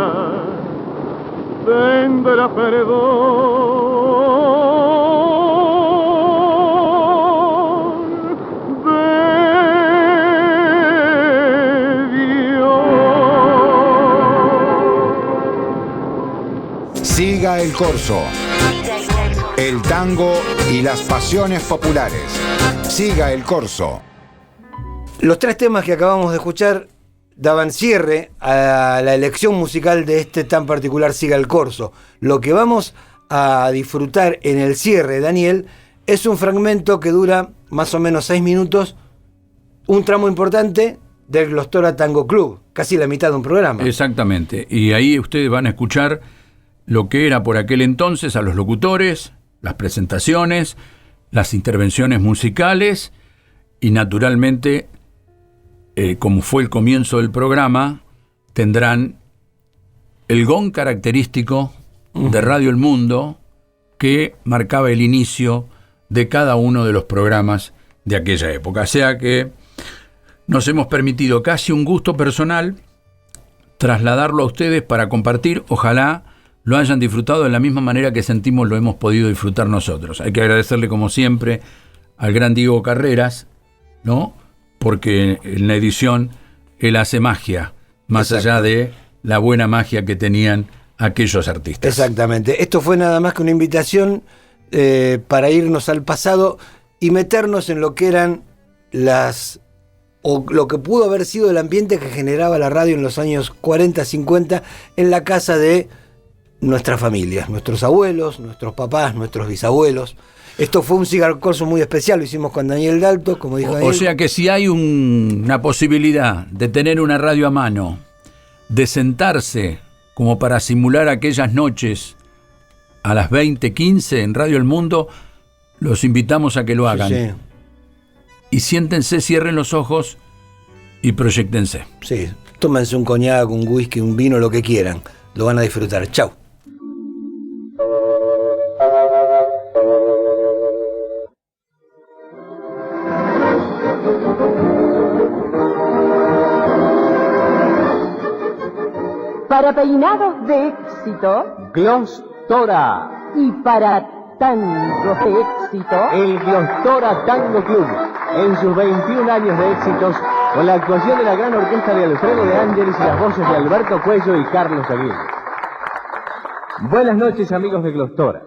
tendrá perdón. Siga el corso. El tango y las pasiones populares. Siga el corso. Los tres temas que acabamos de escuchar daban cierre a la elección musical de este tan particular Siga el corso. Lo que vamos a disfrutar en el cierre, Daniel, es un fragmento que dura más o menos 6 minutos, un tramo importante del Glostora Tango Club, casi la mitad de un programa. Exactamente, y ahí ustedes van a escuchar lo que era por aquel entonces a los locutores, las presentaciones, las intervenciones musicales y naturalmente, como fue el comienzo del programa, tendrán el gong característico de Radio El Mundo que marcaba el inicio de cada uno de los programas de aquella época. O sea que nos hemos permitido casi un gusto personal trasladarlo a ustedes para compartir, ojalá lo hayan disfrutado de la misma manera que sentimos lo hemos podido disfrutar nosotros. Hay que agradecerle como siempre al gran Diego Carreras, ¿no? Porque en la edición él hace magia, más allá de la buena magia que tenían aquellos artistas. Exactamente. Esto fue nada más que una invitación para irnos al pasado y meternos en lo que eran o lo que pudo haber sido el ambiente que generaba la radio en los años 40, 50 en la casa de nuestras familias, nuestros abuelos, nuestros papás, nuestros bisabuelos. Esto fue un Siga el corso muy especial, lo hicimos con Daniel Dalto, como dijo Daniel. O sea que si hay una posibilidad de tener una radio a mano, de sentarse como para simular aquellas noches a las 20:15 en Radio El Mundo, los invitamos a que lo hagan. Sí. Y siéntense, cierren los ojos y proyéctense. Sí, tómense un coñac, un whisky, un vino, lo que quieran. Lo van a disfrutar. Chau. Para peinados de éxito, Glostora. Y para tangos de éxito, El Glostora Tango Club, en sus 21 años de éxitos, con la actuación de la gran orquesta de Alfredo de Ángeles y las voces de Alberto Cuello y Carlos Aguirre. Buenas noches, amigos de Glostora.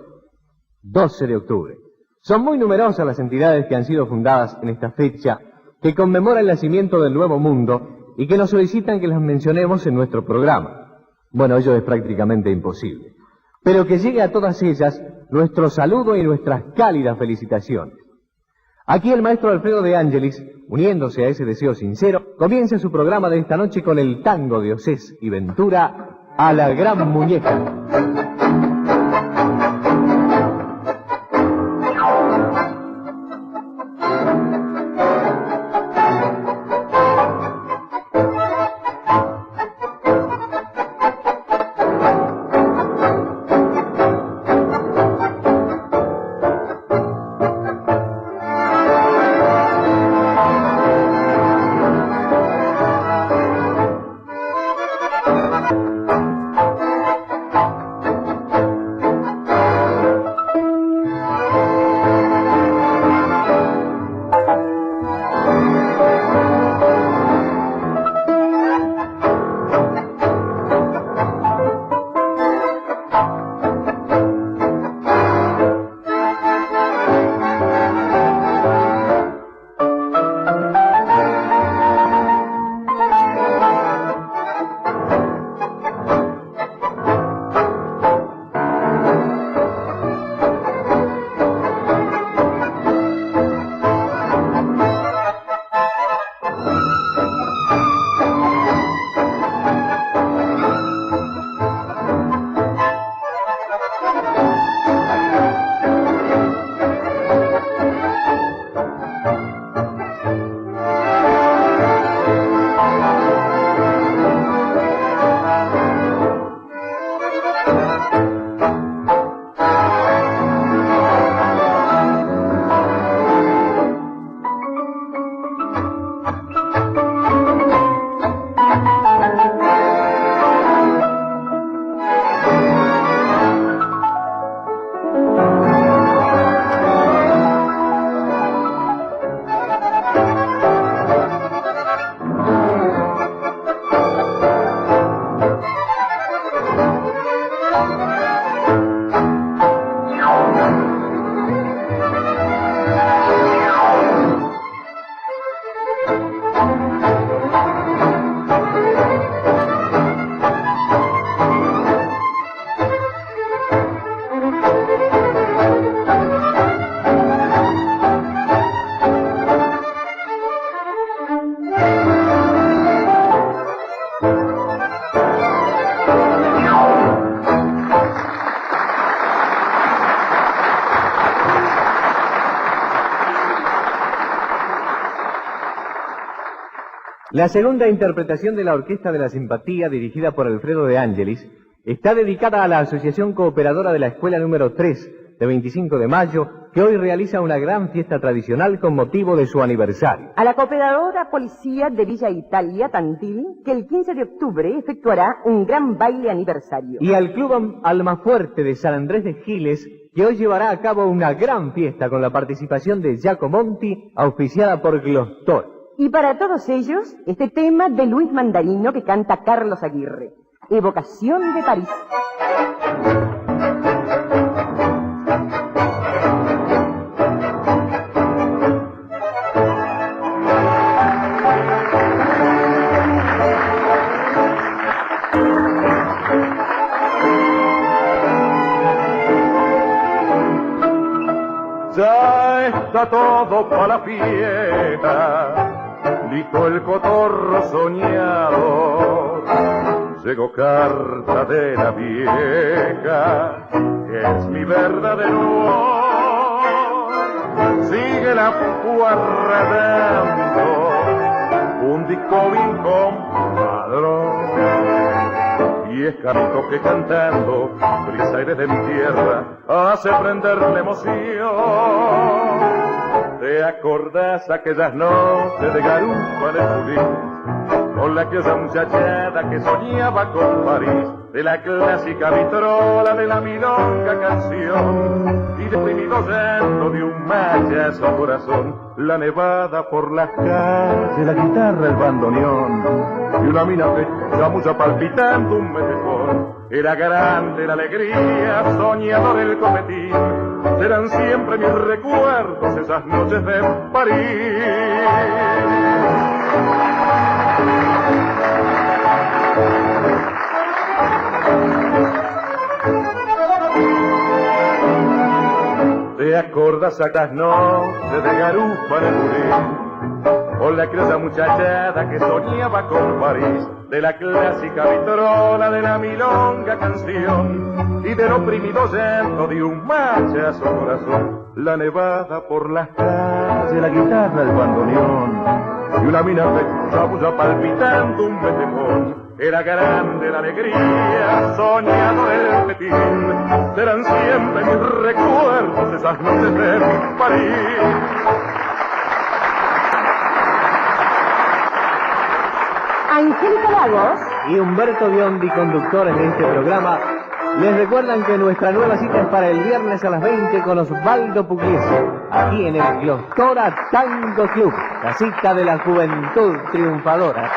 12 de octubre. Son muy numerosas las entidades que han sido fundadas en esta fecha, que conmemora el nacimiento del Nuevo Mundo y que nos solicitan que las mencionemos en nuestro programa. Bueno, ello es prácticamente imposible. Pero que llegue a todas ellas nuestro saludo y nuestras cálidas felicitaciones. Aquí el maestro Alfredo de Ángelis, uniéndose a ese deseo sincero, comienza su programa de esta noche con el tango de Osés y Ventura, A la Gran Muñeca. La segunda interpretación de la Orquesta de la Simpatía, dirigida por Alfredo de Ángelis, está dedicada a la Asociación Cooperadora de la Escuela número 3 de 25 de mayo, que hoy realiza una gran fiesta tradicional con motivo de su aniversario. A la Cooperadora Policía de Villa Italia, Tantil, que el 15 de octubre efectuará un gran baile aniversario. Y al Club Almafuerte de San Andrés de Giles, que hoy llevará a cabo una gran fiesta con la participación de Giacomonti, auspiciada por Glostor. Y para todos ellos, este tema de Luis Mandarino que canta Carlos Aguirre, Evocación de París. Ya está todo para la fiesta, listo el cotorro soñado. Llegó carta de la vieja, que es mi verdadero amor. Sigue la puarradando, un disco bien compadrón. Y es canto que cantando, brisa aire de mi tierra, hace prender la emoción. ¿Te acordás aquellas noches de garupa de Judí? Con la aquella muchachada que soñaba con París, de la clásica vitrola de la milonga canción, y deprimido llanto de un machazo corazón, la nevada por las calles, la guitarra, el bandoneón, y una mina pechamucha palpitando un metejón. Era grande la alegría, soñador el copetín, serán siempre mis recuerdos esas noches de París. ¿Te acordas aquellas noches de garupa en el Budín? Con la criolla muchachada que soñaba con París, de la clásica vitrola de la milonga canción, y del oprimido llanto de un machazo corazón, la nevada por las calles, la guitarra, el bandoneón, y una mina pechabulla palpitando un metejón. Era grande la alegría, soñado el petín, serán siempre mis recuerdos esas noches de París. Angélica Lagos y Humberto Biondi, conductores de este programa, les recuerdan que nuestra nueva cita es para el viernes a las 20 con Osvaldo Pugliese, aquí en el Glostora Tango Club, la cita de la juventud triunfadora.